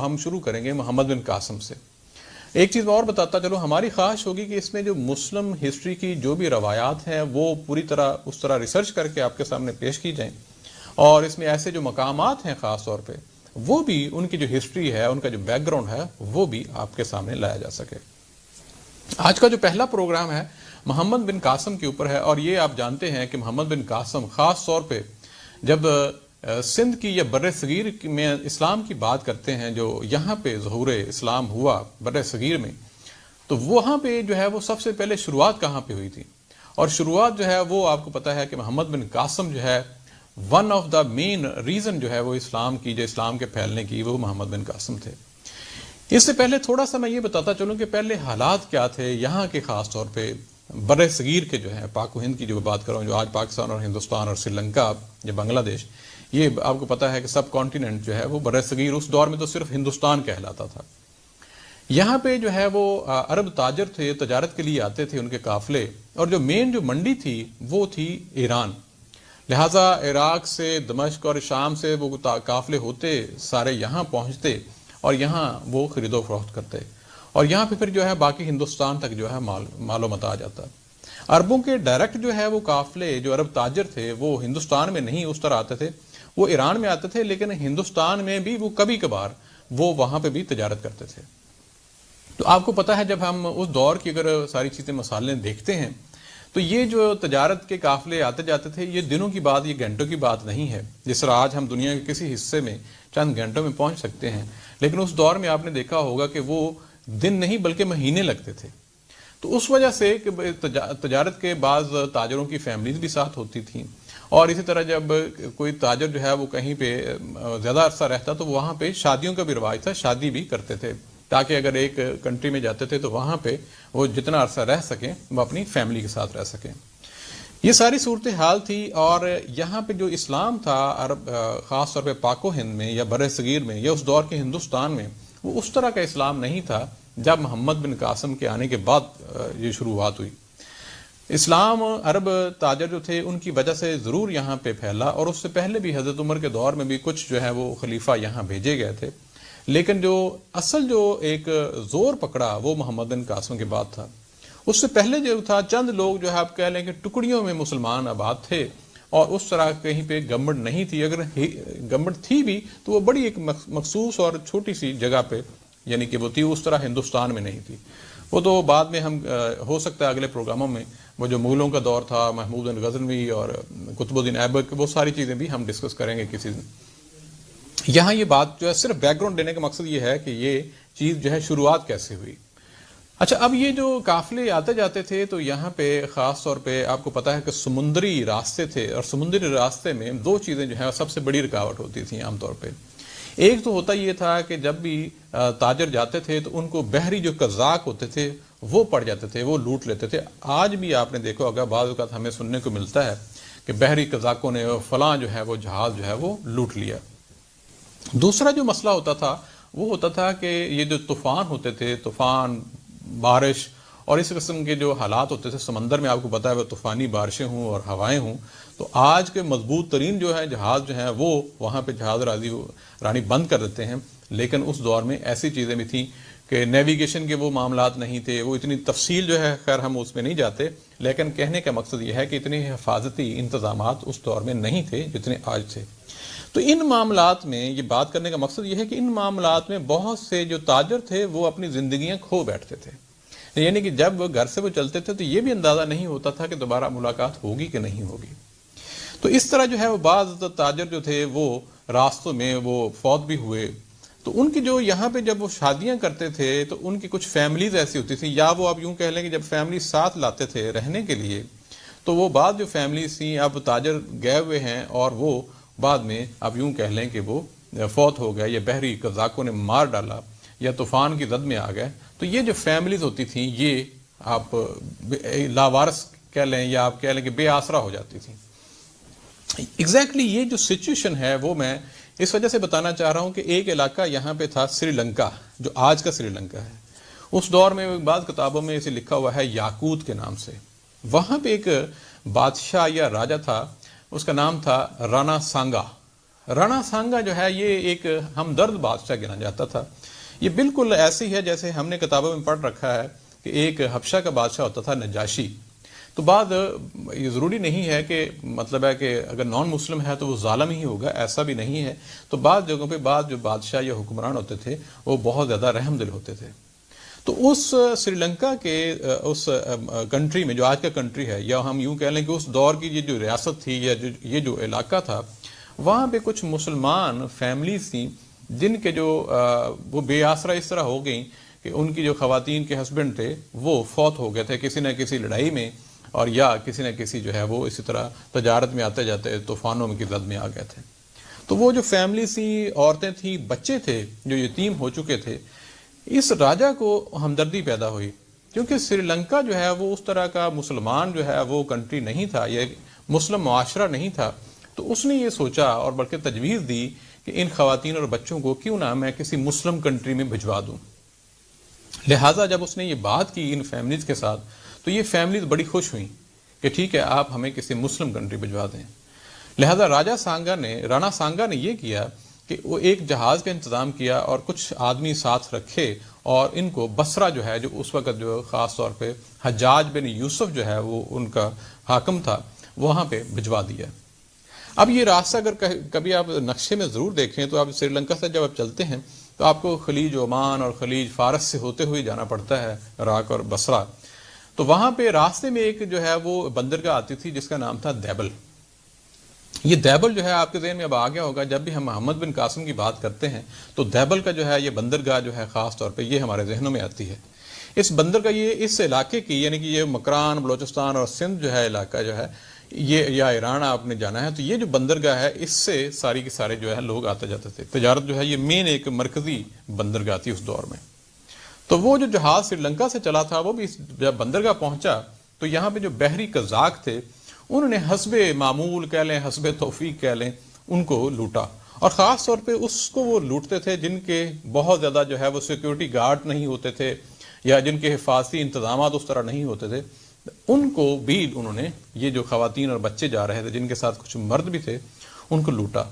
ہم شروع کریں گے محمد بن قاسم سے۔ ایک چیز اور بتاتا چلو، ہماری خواہش ہوگی کہ اس میں جو مسلم ہسٹری کی جو بھی روایات ہیں وہ پوری طرح اس طرح ریسرچ کر کے آپ کے سامنے پیش کی جائیں، اور اس میں ایسے جو مقامات ہیں خاص طور پہ وہ بھی ان کی جو ہسٹری ہے، ان کا جو بیک گراؤنڈ ہے وہ بھی آپ کے سامنے لایا جا سکے۔ آج کا جو پہلا پروگرام ہے محمد بن قاسم کے اوپر ہے، اور یہ آپ جانتے ہیں کہ محمد بن قاسم خاص طور پہ جب سندھ کی یا بر صغیر میں اسلام کی بات کرتے ہیں، جو یہاں پہ ظہور اسلام ہوا بر صغیر میں، تو وہاں پہ جو ہے وہ سب سے پہلے شروعات کہاں پہ ہوئی تھی، اور شروعات جو ہے وہ آپ کو پتہ ہے کہ محمد بن قاسم جو ہے one of the main reason جو ہے وہ اسلام کی، جو اسلام کے پھیلنے کی، وہ محمد بن قاسم تھے۔ اس سے پہلے تھوڑا سا میں یہ بتاتا چلوں کہ پہلے حالات کیا تھے یہاں کے، خاص طور پہ بر صغیر کے جو ہے پاک و ہند کی جو بات کروں، جو آج پاکستان اور ہندوستان اور سری لنکا یا بنگلہ دیش، یہ آپ کو پتہ ہے کہ سب کانٹیننٹ جو ہے وہ بر صغیر اس دور میں تو صرف ہندوستان کہلاتا تھا۔ یہاں پہ جو ہے وہ عرب تاجر تھے، تجارت کے لیے آتے تھے ان کے قافلے، اور جو مین جو منڈی تھی وہ تھی ایران، لہٰذا عراق سے، دمشق اور شام سے وہ قافلے ہوتے سارے یہاں پہنچتے اور یہاں وہ خرید و فروخت کرتے، اور یہاں پہ پھر جو ہے باقی ہندوستان تک جو ہے مال و متاع جاتا۔ عربوں کے ڈائریکٹ جو ہے وہ قافلے، جو عرب تاجر تھے وہ ہندوستان میں نہیں اس طرح آتے تھے، وہ ایران میں آتے تھے، لیکن ہندوستان میں بھی وہ کبھی کبھار وہ وہاں پہ بھی تجارت کرتے تھے۔ تو آپ کو پتہ ہے جب ہم اس دور کی اگر ساری چیزیں مسائل دیکھتے ہیں تو یہ جو تجارت کے قافلے آتے جاتے تھے، یہ دنوں کی بات، یہ گھنٹوں کی بات نہیں ہے، جس طرح آج ہم دنیا کے کسی حصے میں چند گھنٹوں میں پہنچ سکتے ہیں، لیکن اس دور میں آپ نے دیکھا ہوگا کہ وہ دن نہیں بلکہ مہینے لگتے تھے۔ تو اس وجہ سے کہ تجارت کے بعض تاجروں کی فیملیز بھی ساتھ ہوتی تھیں، اور اسی طرح جب کوئی تاجر جو ہے وہ کہیں پہ زیادہ عرصہ رہتا تو وہاں پہ شادیوں کا بھی رواج تھا، شادی بھی کرتے تھے، تاکہ اگر ایک کنٹری میں جاتے تھے تو وہاں پہ وہ جتنا عرصہ رہ سکیں وہ اپنی فیملی کے ساتھ رہ سکیں۔ یہ ساری صورتحال تھی، اور یہاں پہ جو اسلام تھا عرب، خاص طور پہ پاک و ہند میں یا بر صغیر میں یا اس دور کے ہندوستان میں، وہ اس طرح کا اسلام نہیں تھا جب محمد بن قاسم کے آنے کے بعد یہ شروعات ہوئی۔ اسلام عرب تاجر جو تھے ان کی وجہ سے ضرور یہاں پہ پھیلا، اور اس سے پہلے بھی حضرت عمر کے دور میں بھی کچھ جو ہے وہ خلیفہ یہاں بھیجے گئے تھے، لیکن جو اصل جو ایک زور پکڑا وہ محمد بن قاسم کے بعد تھا۔ اس سے پہلے جو تھا چند لوگ جو ہے آپ کہہ لیں کہ ٹکڑیوں میں مسلمان آباد تھے، اور اس طرح کہیں پہ گورنمنٹ نہیں تھی، اگر گورنمنٹ تھی بھی تو وہ بڑی ایک مخصوص اور چھوٹی سی جگہ پہ، یعنی کہ وہ تھی، اس طرح ہندوستان میں نہیں تھی۔ وہ تو بعد میں ہم ہو سکتا ہے اگلے پروگراموں میں وہ جو مغلوں کا دور تھا، محمود بن غزنوی اور قطب الدین ایبک، وہ ساری چیزیں بھی ہم ڈسکس کریں گے کسی دن۔ یہاں یہ بات جو ہے صرف بیک گراؤنڈ دینے کا مقصد یہ ہے کہ یہ چیز جو ہے شروعات کیسے ہوئی۔ اچھا، اب یہ جو قافلے آتے جاتے تھے تو یہاں پہ خاص طور پہ آپ کو پتہ ہے کہ سمندری راستے تھے، اور سمندری راستے میں دو چیزیں جو ہے سب سے بڑی رکاوٹ ہوتی تھیں عام طور پہ۔ ایک تو ہوتا یہ تھا کہ جب بھی تاجر جاتے تھے تو ان کو بحری جو قزاق ہوتے تھے وہ پڑ جاتے تھے، وہ لوٹ لیتے تھے۔ آج بھی آپ نے دیکھا ہوگا بعض اوقات ہمیں سننے کو ملتا ہے کہ بحری قزاقوں نے فلاں جو ہے وہ جہاز جو ہے وہ لوٹ لیا۔ دوسرا جو مسئلہ ہوتا تھا وہ ہوتا تھا کہ یہ جو طوفان ہوتے تھے، طوفان، بارش اور اس قسم کے جو حالات ہوتے تھے سمندر میں، آپ کو پتہ ہے وہ طوفانی بارشیں ہوں اور ہوائیں ہوں، تو آج کے مضبوط ترین جو ہے جہاز جو ہیں وہ وہاں پہ جہاز رانی بند کر دیتے ہیں، لیکن اس دور میں ایسی چیزیں بھی تھیں کہ نیویگیشن کے وہ معاملات نہیں تھے، وہ اتنی تفصیل جو ہے خیر ہم اس میں نہیں جاتے، لیکن کہنے کا مقصد یہ ہے کہ اتنے حفاظتی انتظامات اس دور میں نہیں تھے جتنے آج تھے۔ تو ان معاملات میں یہ بات کرنے کا مقصد یہ ہے کہ ان معاملات میں بہت سے جو تاجر تھے وہ اپنی زندگیاں کھو بیٹھتے تھے، یعنی کہ جب گھر سے وہ چلتے تھے تو یہ بھی اندازہ نہیں ہوتا تھا کہ دوبارہ ملاقات ہوگی کہ نہیں ہوگی۔ تو اس طرح جو ہے وہ بعض تاجر جو تھے وہ راستوں میں وہ فوت بھی ہوئے، تو ان کی جو یہاں پہ جب وہ شادیاں کرتے تھے تو ان کی کچھ فیملیز ایسی ہوتی تھیں، یا وہ آپ یوں کہہ لیں کہ جب فیملی ساتھ لاتے تھے رہنے کے لیے، تو وہ بعض جو فیملیز تھیں اب تاجر گئے ہوئے ہیں اور وہ بعد میں آپ یوں کہہ لیں کہ وہ فوت ہو گئے، یا بحری قزاقوں نے مار ڈالا، یا طوفان کی زد میں آ گئے، تو یہ جو فیملیز ہوتی تھیں یہ آپ لاوارث کہہ لیں یا آپ کہہ لیں کہ بے آسرا ہو جاتی تھیں۔ ایگزیکٹلی یہ جو سچویشن ہے وہ میں اس وجہ سے بتانا چاہ رہا ہوں کہ ایک علاقہ یہاں پہ تھا سری لنکا، جو آج کا سری لنکا ہے۔ اس دور میں بعض کتابوں میں اسے لکھا ہوا ہے یاقوت کے نام سے۔ وہاں پہ ایک بادشاہ یا راجا تھا، اس کا نام تھا رانا سانگا۔ رانا سانگا جو ہے یہ ایک ہمدرد بادشاہ گنا جاتا تھا. یہ بالکل ایسی ہے جیسے ہم نے کتابوں میں پڑھ رکھا ہے کہ ایک حبشہ کا بادشاہ ہوتا تھا نجاشی. تو بعد یہ ضروری نہیں ہے کہ مطلب ہے کہ اگر نان مسلم ہے تو وہ ظالم ہی ہوگا، ایسا بھی نہیں ہے. تو بعض جگہوں پہ بعض جو بادشاہ یا حکمران ہوتے تھے وہ بہت زیادہ رحم دل ہوتے تھے. تو اس سری لنکا کے اس کنٹری میں جو آج کا کنٹری ہے، یا ہم یوں کہہ لیں کہ اس دور کی یہ جو ریاست تھی یا یہ جو علاقہ تھا، وہاں پہ کچھ مسلمان فیملیز تھیں جن کے جو وہ بے آسرا اس طرح ہو گئیں کہ ان کی جو خواتین کے ہسبینڈ تھے وہ فوت ہو گئے تھے کسی نہ کسی لڑائی میں، اور یا کسی نہ کسی جو ہے وہ اسی طرح تجارت میں آتے جاتے طوفانوں کی زد میں آ گئے تھے. تو وہ جو فیملیز تھیں، عورتیں تھیں، بچے تھے جو یتیم ہو چکے تھے، اس راجا کو ہمدردی پیدا ہوئی، کیونکہ سری لنکا جو ہے وہ اس طرح کا مسلمان جو ہے وہ کنٹری نہیں تھا، یہ مسلم معاشرہ نہیں تھا. تو اس نے یہ سوچا اور بلکہ تجویز دی کہ ان خواتین اور بچوں کو کیوں نہ میں کسی مسلم کنٹری میں بھجوا دوں. لہٰذا جب اس نے یہ بات کی ان فیملیز کے ساتھ تو یہ فیملیز بڑی خوش ہوئیں کہ ٹھیک ہے آپ ہمیں کسی مسلم کنٹری بھجوا دیں. لہٰذا رانا سانگا نے یہ کیا کہ وہ ایک جہاز کا انتظام کیا اور کچھ آدمی ساتھ رکھے اور ان کو بصرہ جو ہے، جو اس وقت جو خاص طور پہ حجاج بن یوسف جو ہے وہ ان کا حاکم تھا، وہاں پہ بھجوا دیا. اب یہ راستہ اگر کبھی آپ نقشے میں ضرور دیکھیں تو آپ سری لنکا سے جب آپ چلتے ہیں تو آپ کو خلیج عمان اور خلیج فارس سے ہوتے ہوئے جانا پڑتا ہے عراق اور بصرہ. تو وہاں پہ راستے میں ایک جو ہے وہ بندرگاہ آتی تھی جس کا نام تھا دیبل. یہ دیبل جو ہے آپ کے ذہن میں اب آ گیا ہوگا، جب بھی ہم محمد بن قاسم کی بات کرتے ہیں تو دیبل کا جو ہے یہ بندرگاہ جو ہے خاص طور پہ یہ ہمارے ذہنوں میں آتی ہے. اس بندرگاہ یہ اس علاقے کی، یعنی کہ یہ مکران، بلوچستان اور سندھ جو ہے علاقہ جو ہے یہ، یا ایران آپ نے جانا ہے، تو یہ جو بندرگاہ ہے اس سے ساری کے سارے جو ہے لوگ آتے جاتے تھے. تجارت جو ہے یہ مین ایک مرکزی بندرگاہ تھی اس دور میں. تو وہ جو جہاز سری لنکا سے چلا تھا وہ بھی جب بندرگاہ پہنچا تو یہاں پہ جو بحری قزاق تھے انہوں نے حسب معمول کہہ لیں، حسب توفیق کہہ لیں، ان کو لوٹا. اور خاص طور پہ اس کو وہ لوٹتے تھے جن کے بہت زیادہ جو ہے وہ سیکیورٹی گارڈ نہیں ہوتے تھے یا جن کے حفاظتی انتظامات اس طرح نہیں ہوتے تھے. ان کو بھی انہوں نے، یہ جو خواتین اور بچے جا رہے تھے جن کے ساتھ کچھ مرد بھی تھے، ان کو لوٹا.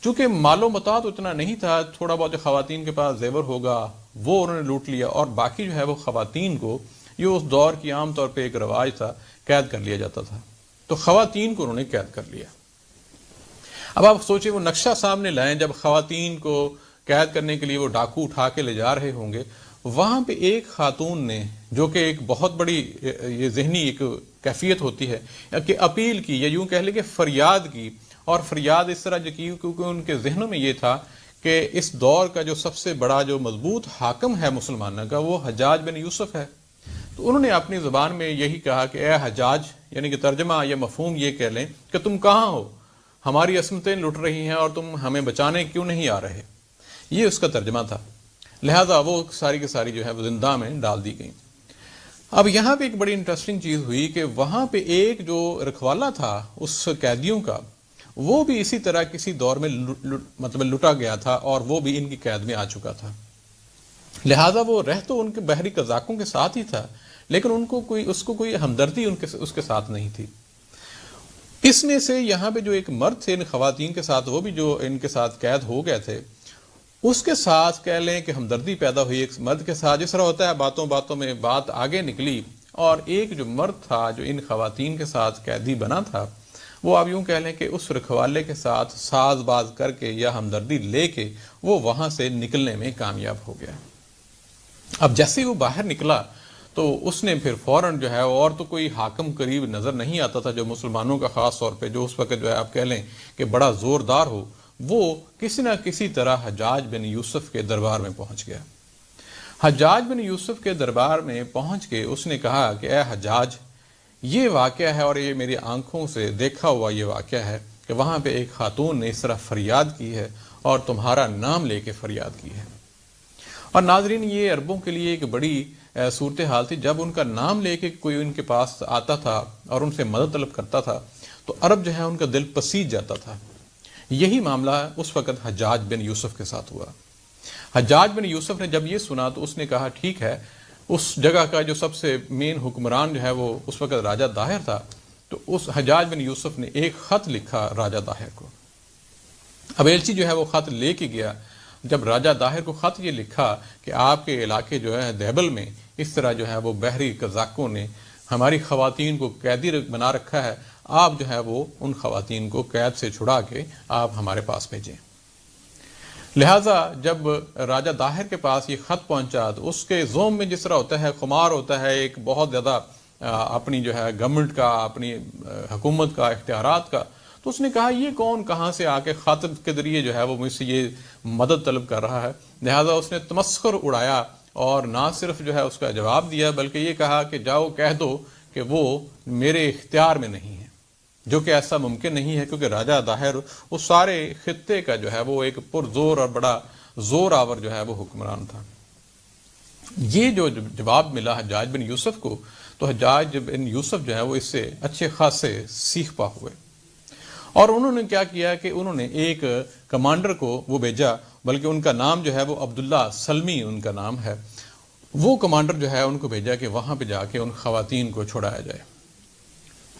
چونکہ مال و متاع تو اتنا نہیں تھا، تھوڑا بہت جو خواتین کے پاس زیور ہوگا وہ انہوں نے لوٹ لیا، اور باقی جو ہے وہ خواتین کو، یہ اس دور کی عام طور پہ ایک رواج تھا، قید کر لیا جاتا تھا. تو خواتین کو انہوں نے قید کر لیا. اب آپ سوچیں وہ نقشہ سامنے لائیں، جب خواتین کو قید کرنے کے لیے وہ ڈاکو اٹھا کے لے جا رہے ہوں گے، وہاں پہ ایک خاتون نے، جو کہ ایک بہت بڑی یہ ذہنی ایک کیفیت ہوتی ہے کہ اپیل کی، یا یوں کہہ لیں کہ فریاد کی، اور فریاد اس طرح جو کی کیونکہ ان کے ذہنوں میں یہ تھا کہ اس دور کا جو سب سے بڑا جو مضبوط حاکم ہے مسلمانوں کا وہ حجاج بن یوسف ہے. تو انہوں نے اپنی زبان میں یہی کہا کہ اے حجاج، یعنی کہ ترجمہ یا مفہوم یہ کہہ لیں کہ تم کہاں ہو، ہماری عصمتیں لٹ رہی ہیں اور تم ہمیں بچانے کیوں نہیں آ رہے. یہ اس کا ترجمہ تھا. لہذا وہ ساری کی ساری جو ہے وہ زندہ میں ڈال دی گئیں. اب یہاں پہ ایک بڑی انٹرسٹنگ چیز ہوئی کہ وہاں پہ ایک جو رکھوالا تھا اس قیدیوں کا، وہ بھی اسی طرح کسی دور میں مطلب لٹا گیا تھا اور وہ بھی ان کی قید میں آ چکا تھا. لہذا وہ رہ تو ان کے بحری قزاقوں کے ساتھ ہی تھا، لیکن اس کو کوئی ہمدردی اس کے ساتھ نہیں تھی. اس میں سے یہاں پہ جو ایک مرد تھے ان خواتین کے ساتھ، وہ بھی جو ان کے ساتھ قید ہو گئے تھے، اس کے ساتھ کہہ لیں کہ ہمدردی پیدا ہوئی ایک مرد کے ساتھ. جس طرح ہوتا ہے باتوں باتوں میں بات آگے نکلی، اور ایک جو مرد تھا جو ان خواتین کے ساتھ قیدی بنا تھا، وہ آپ یوں کہہ لیں کہ اس رکھوالے کے ساتھ ساز باز کر کے یا ہمدردی لے کے وہ وہاں سے نکلنے میں کامیاب ہو گیا. اب جیسے وہ باہر نکلا تو اس نے پھر فوراً جو ہے، اور تو کوئی حاکم قریب نظر نہیں آتا تھا جو مسلمانوں کا خاص طور پہ جو اس وقت جو ہے آپ کہہ لیں کہ بڑا زوردار ہو، وہ کسی نہ کسی طرح حجاج بن یوسف کے دربار میں پہنچ گیا. حجاج بن یوسف کے دربار میں پہنچ کے اس نے کہا کہ اے حجاج، یہ واقعہ ہے اور یہ میری آنکھوں سے دیکھا ہوا یہ واقعہ ہے کہ وہاں پہ ایک خاتون نے اس طرح فریاد کی ہے اور تمہارا نام لے کے فریاد کی ہے. اور ناظرین، یہ عربوں کے لیے ایک بڑی صورتحال تھی. جب ان کا نام لے کے کوئی ان کے پاس آتا تھا اور ان سے مدد طلب کرتا تھا تو عرب جو ہے ان کا دل پسیج جاتا تھا. یہی معاملہ اس وقت حجاج بن یوسف کے ساتھ ہوا. حجاج بن یوسف نے جب یہ سنا تو اس نے کہا ٹھیک ہے. اس جگہ کا جو سب سے مین حکمران جو ہے وہ اس وقت راجہ داہر تھا. تو اس حجاج بن یوسف نے ایک خط لکھا راجہ داہر کو. اب ایلچی جو ہے وہ خط لے کے گیا. جب راجہ داہر کو خط یہ لکھا کہ آپ کے علاقے جو ہے دیبل میں اس طرح جو ہے وہ بحری قزاقوں نے ہماری خواتین کو قیدی بنا رکھا ہے، آپ جو ہے وہ ان خواتین کو قید سے چھڑا کے آپ ہمارے پاس بھیجیں. لہٰذا جب راجہ داہر کے پاس یہ خط پہنچا تو اس کے زوم میں جس طرح ہوتا ہے، خمار ہوتا ہے ایک بہت زیادہ اپنی جو ہے گورنمنٹ کا، اپنی حکومت کا، اختیارات کا، تو اس نے کہا یہ کون کہاں سے آ کے خط کے ذریعے جو ہے وہ مجھ سے یہ مدد طلب کر رہا ہے. لہٰذا اس نے تمسخر اڑایا اور نہ صرف جو ہے اس کا جواب دیا بلکہ یہ کہا کہ جاؤ کہہ دو کہ وہ میرے اختیار میں نہیں ہے، جو کہ ایسا ممکن نہیں ہے کیونکہ راجہ داہر اس سارے خطے کا جو ہے وہ ایک پرزور اور بڑا زور آور جو ہے وہ حکمران تھا. یہ جو جواب ملا حجاج بن یوسف کو، تو حجاج بن یوسف جو ہے وہ اس سے اچھے خاصے سیکھ پا ہوئے، اور انہوں نے کیا کیا کہ انہوں نے ایک کمانڈر کو وہ بھیجا، بلکہ ان کا نام جو ہے وہ عبداللہ سلمی ان کا نام ہے. وہ کمانڈر جو ہے ان کو بھیجا کہ وہاں پہ جا کے ان خواتین کو چھڑایا جائے.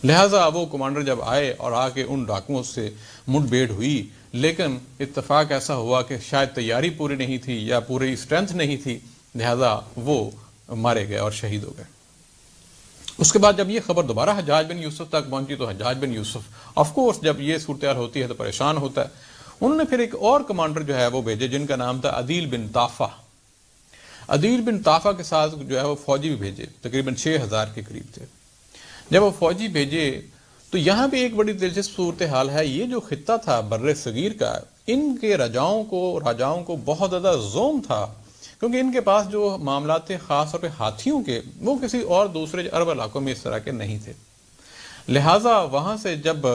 لہٰذا وہ کمانڈر جب آئے اور آ کے ان ڈاکوؤں سے مٹ بھیڑ ہوئی، لیکن اتفاق ایسا ہوا کہ شاید تیاری پوری نہیں تھی یا پوری اسٹرینتھ نہیں تھی، لہٰذا وہ مارے گئے اور شہید ہو گئے. اس کے بعد جب یہ خبر دوبارہ حجاج بن یوسف تک پہنچی تو حجاج بن یوسف آف کورس جب یہ صورتحال ہوتی ہے تو پریشان ہوتا ہے. انہوں نے پھر ایک اور کمانڈر جو ہے وہ بھیجے جن کا نام تھا عدیل بن طافہ. عدیل بن طافہ کے ساتھ جو ہے وہ فوجی بھی بھیجے، تقریباً 6000 کے قریب تھے. جب وہ فوجی بھیجے تو یہاں پہ ایک بڑی دلچسپ صورتحال ہے. یہ جو خطہ تھا بر صغیر کا، ان کے راجاؤں کو بہت زیادہ زوم تھا، کیونکہ ان کے پاس جو معاملات تھے خاص طور پہ ہاتھیوں کے، وہ کسی اور دوسرے عرب علاقوں میں اس طرح کے نہیں تھے. لہٰذا وہاں سے جب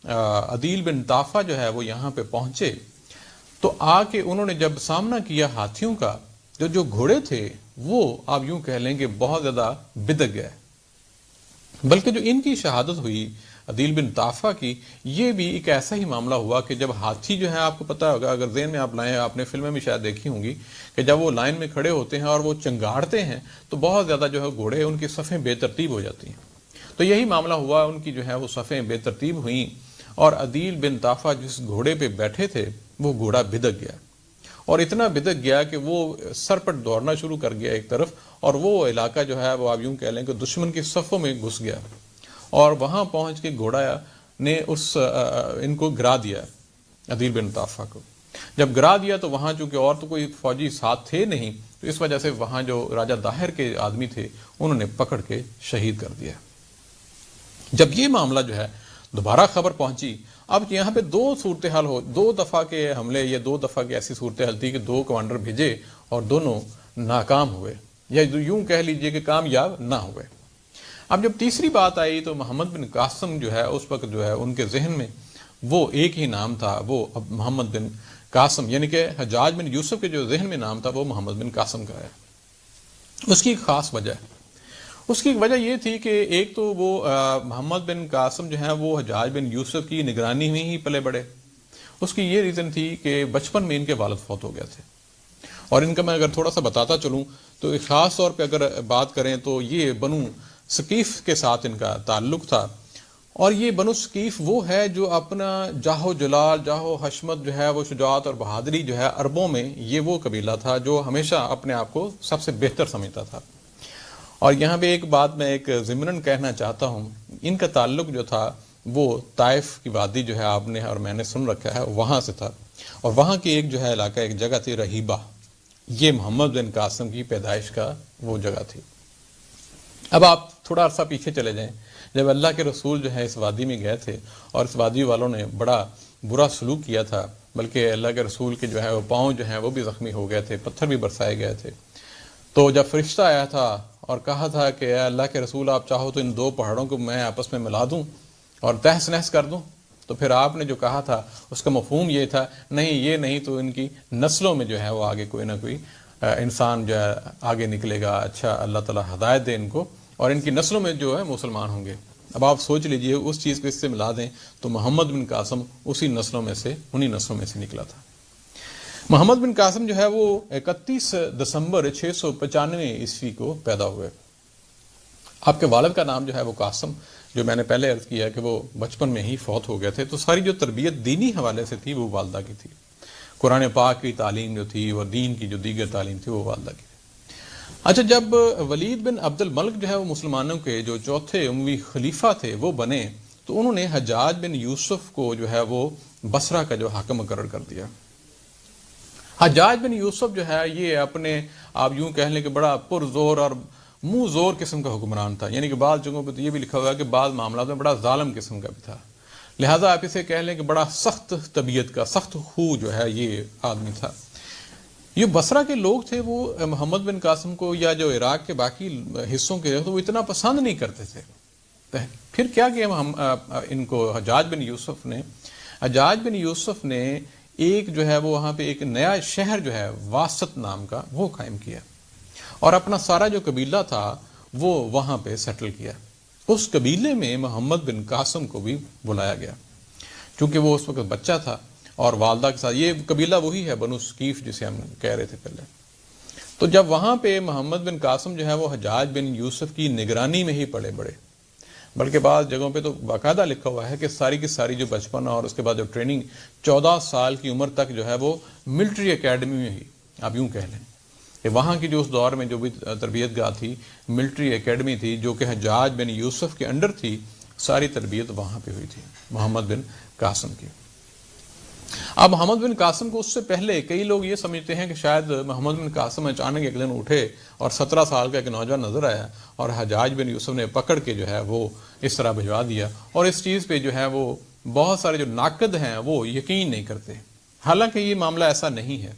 عدیل بن طافہ جو ہے وہ یہاں پہ پہنچے تو آ کے انہوں نے جب سامنا کیا ہاتھیوں کا، جو گھوڑے تھے وہ آپ یوں کہہ لیں کہ بہت زیادہ بدک گئے. بلکہ جو ان کی شہادت ہوئی عدیل بن طافہ کی، یہ بھی ایک ایسا ہی معاملہ ہوا کہ جب ہاتھی جو ہے، آپ کو پتا ہوگا اگر ذہن میں آپ لائیں، آپ نے فلمیں بھی شاید دیکھی ہوں گی کہ جب وہ لائن میں کھڑے ہوتے ہیں اور وہ چنگاڑتے ہیں تو بہت زیادہ جو ہے گھوڑے ان کی صفیں بے ترتیب ہو جاتی ہیں. تو یہی معاملہ ہوا، ان کی جو ہے وہ صفیں بے ترتیب ہوئیں اور عدیل بن طافہ جس گھوڑے پہ بیٹھے تھے وہ گھوڑا بدک گیا، اور اتنا بدک گیا کہ وہ سر پر دوڑنا شروع کر گیا ایک طرف، اور وہ علاقہ جو ہے وہ آپ یوں کہہ لیں کہ دشمن کی صفوں میں گھس گیا، اور وہاں پہنچ کے گھوڑا نے ان کو گرا دیا عدیل بن طافہ کو. جب گرا دیا تو وہاں چونکہ اور تو کوئی فوجی ساتھ تھے نہیں، تو اس وجہ سے وہاں جو راجہ داہر کے آدمی تھے انہوں نے پکڑ کے شہید کر دیا. جب یہ معاملہ جو ہے دوبارہ خبر پہنچی، اب یہاں پہ دو صورتحال دو دفعہ کے حملے، یہ دو دفعہ کی ایسی صورتحال تھی کہ دو کمانڈر بھیجے اور دونوں ناکام ہوئے، یا یوں کہہ لیجئے کہ کامیاب نہ ہوئے. اب جب تیسری بات آئی تو محمد بن قاسم جو ہے اس وقت جو ہے ان کے ذہن میں وہ ایک ہی نام تھا، وہ محمد بن قاسم، یعنی کہ حجاج بن یوسف کے جو ذہن میں نام تھا وہ محمد بن قاسم کا ہے. اس کی ایک خاص وجہ ہے. اس کی وجہ یہ تھی کہ ایک تو وہ محمد بن قاسم جو ہے وہ حجاج بن یوسف کی نگرانی میں ہی پلے بڑے. اس کی یہ ریزن تھی کہ بچپن میں ان کے والد فوت ہو گئے تھے، اور ان کا میں اگر تھوڑا سا بتاتا چلوں تو خاص طور پہ اگر بات کریں تو یہ بنو ثقیف کے ساتھ ان کا تعلق تھا. اور یہ بنو ثقیف وہ ہے جو اپنا جاہو جلال، جاہو حشمت جو ہے، وہ شجاعت اور بہادری جو ہے، عربوں میں یہ وہ قبیلہ تھا جو ہمیشہ اپنے آپ کو سب سے بہتر سمجھتا تھا. اور یہاں پہ ایک بات میں ایک ضمناً کہنا چاہتا ہوں، ان کا تعلق جو تھا وہ طائف کی وادی جو ہے آپ نے اور میں نے سن رکھا ہے وہاں سے تھا، اور وہاں کی ایک جو ہے علاقہ، ایک جگہ تھی رہیبہ، یہ محمد بن قاسم کی پیدائش کا وہ جگہ تھی. اب آپ تھوڑا عرصہ پیچھے چلے جائیں، جب اللہ کے رسول جو ہے اس وادی میں گئے تھے اور اس وادی والوں نے بڑا برا سلوک کیا تھا، بلکہ اللہ کے رسول کے جو ہے وہ پاؤں جو ہیں وہ بھی زخمی ہو گئے تھے، پتھر بھی برسائے گئے تھے. تو جب فرشتہ آیا تھا اور کہا تھا کہ اے اللہ کے رسول آپ چاہو تو ان دو پہاڑوں کو میں آپس میں ملا دوں اور تہس نہس کر دوں، تو پھر آپ نے جو کہا تھا اس کا مفہوم یہ تھا نہیں یہ نہیں تو ان کی نسلوں میں جو ہے وہ آگے کوئی نہ کوئی انسان جو ہے آگے نکلے گا، اچھا اللہ تعالیٰ ہدایت دے ان کو، اور ان کی نسلوں میں جو ہے مسلمان ہوں گے. اب آپ سوچ لیجئے اس چیز کو اس سے ملا دیں تو محمد بن قاسم اسی نسلوں میں سے، انہی نسلوں میں سے نکلا تھا. محمد بن قاسم جو ہے وہ 31 دسمبر 695 عیسوی کو پیدا ہوئے. آپ کے والد کا نام جو ہے وہ قاسم جو میں نے پہلے عرض کیا کہ وہ بچپن میں ہی فوت ہو گئے تھے، تو ساری جو تربیت دینی حوالے سے تھی وہ والدہ کی تھی، قرآن پاک کی تعلیم جو تھی اور دین کی جو دیگر تعلیم تھی وہ والدہ کی تھی۔ اچھا، جب ولید بن عبد الملک جو ہے وہ مسلمانوں کے جو چوتھے اموی خلیفہ تھے وہ بنے، تو انہوں نے حجاج بن یوسف کو جو ہے وہ بصرہ کا جو حاکم مقرر کر دیا۔ حجاج بن یوسف جو ہے یہ اپنے آپ یوں کہہ لیں کہ بڑا پرزور اور منہ زور قسم کا حکمران تھا، یعنی کہ بعض جگہوں پہ تو یہ بھی لکھا ہوا ہے کہ بعض معاملات میں بڑا ظالم قسم کا بھی تھا، لہٰذا آپ اسے کہہ لیں کہ بڑا سخت طبیعت کا، سخت خو جو ہے یہ آدمی تھا۔ یہ بصرہ کے لوگ تھے وہ محمد بن قاسم کو یا جو عراق کے باقی حصوں کے تو وہ اتنا پسند نہیں کرتے تھے۔ پھر کیا کیا ان کو حجاج بن یوسف نے ایک جو ہے وہ وہاں پہ ایک نیا شہر جو ہے واسط نام کا وہ قائم کیا، اور اپنا سارا جو قبیلہ تھا وہ وہاں پہ سیٹل کیا۔ اس قبیلے میں محمد بن قاسم کو بھی بلایا گیا، چونکہ وہ اس وقت بچہ تھا اور والدہ کے ساتھ، یہ قبیلہ وہی ہے بنو ثقیف جسے ہم کہہ رہے تھے پہلے۔ تو جب وہاں پہ محمد بن قاسم جو ہے وہ حجاج بن یوسف کی نگرانی میں ہی پڑے بڑے، بلکہ بعض جگہوں پہ تو باقاعدہ لکھا ہوا ہے کہ ساری کی ساری جو بچپن اور اس کے بعد جو ٹریننگ 14 سال کی عمر تک جو ہے وہ ملٹری اکیڈمی میں ہی، آپ یوں کہہ لیں کہ وہاں کی جو اس دور میں جو بھی تربیت گاہ تھی، ملٹری اکیڈمی تھی جو کہ حجاج بن یوسف کے انڈر تھی، ساری تربیت وہاں پہ ہوئی تھی محمد بن قاسم کی۔ اب محمد بن قاسم کو اس سے پہلے کئی لوگ یہ سمجھتے ہیں کہ شاید محمد بن قاسم اچانک ایک دن اٹھے اور 17 سال کا ایک نوجوان نظر آیا اور حجاج بن یوسف نے پکڑ کے جو ہے وہ اس طرح بھجوا دیا، اور اس چیز پہ جو ہے وہ بہت سارے جو ناقد ہیں وہ یقین نہیں کرتے، حالانکہ یہ معاملہ ایسا نہیں ہے۔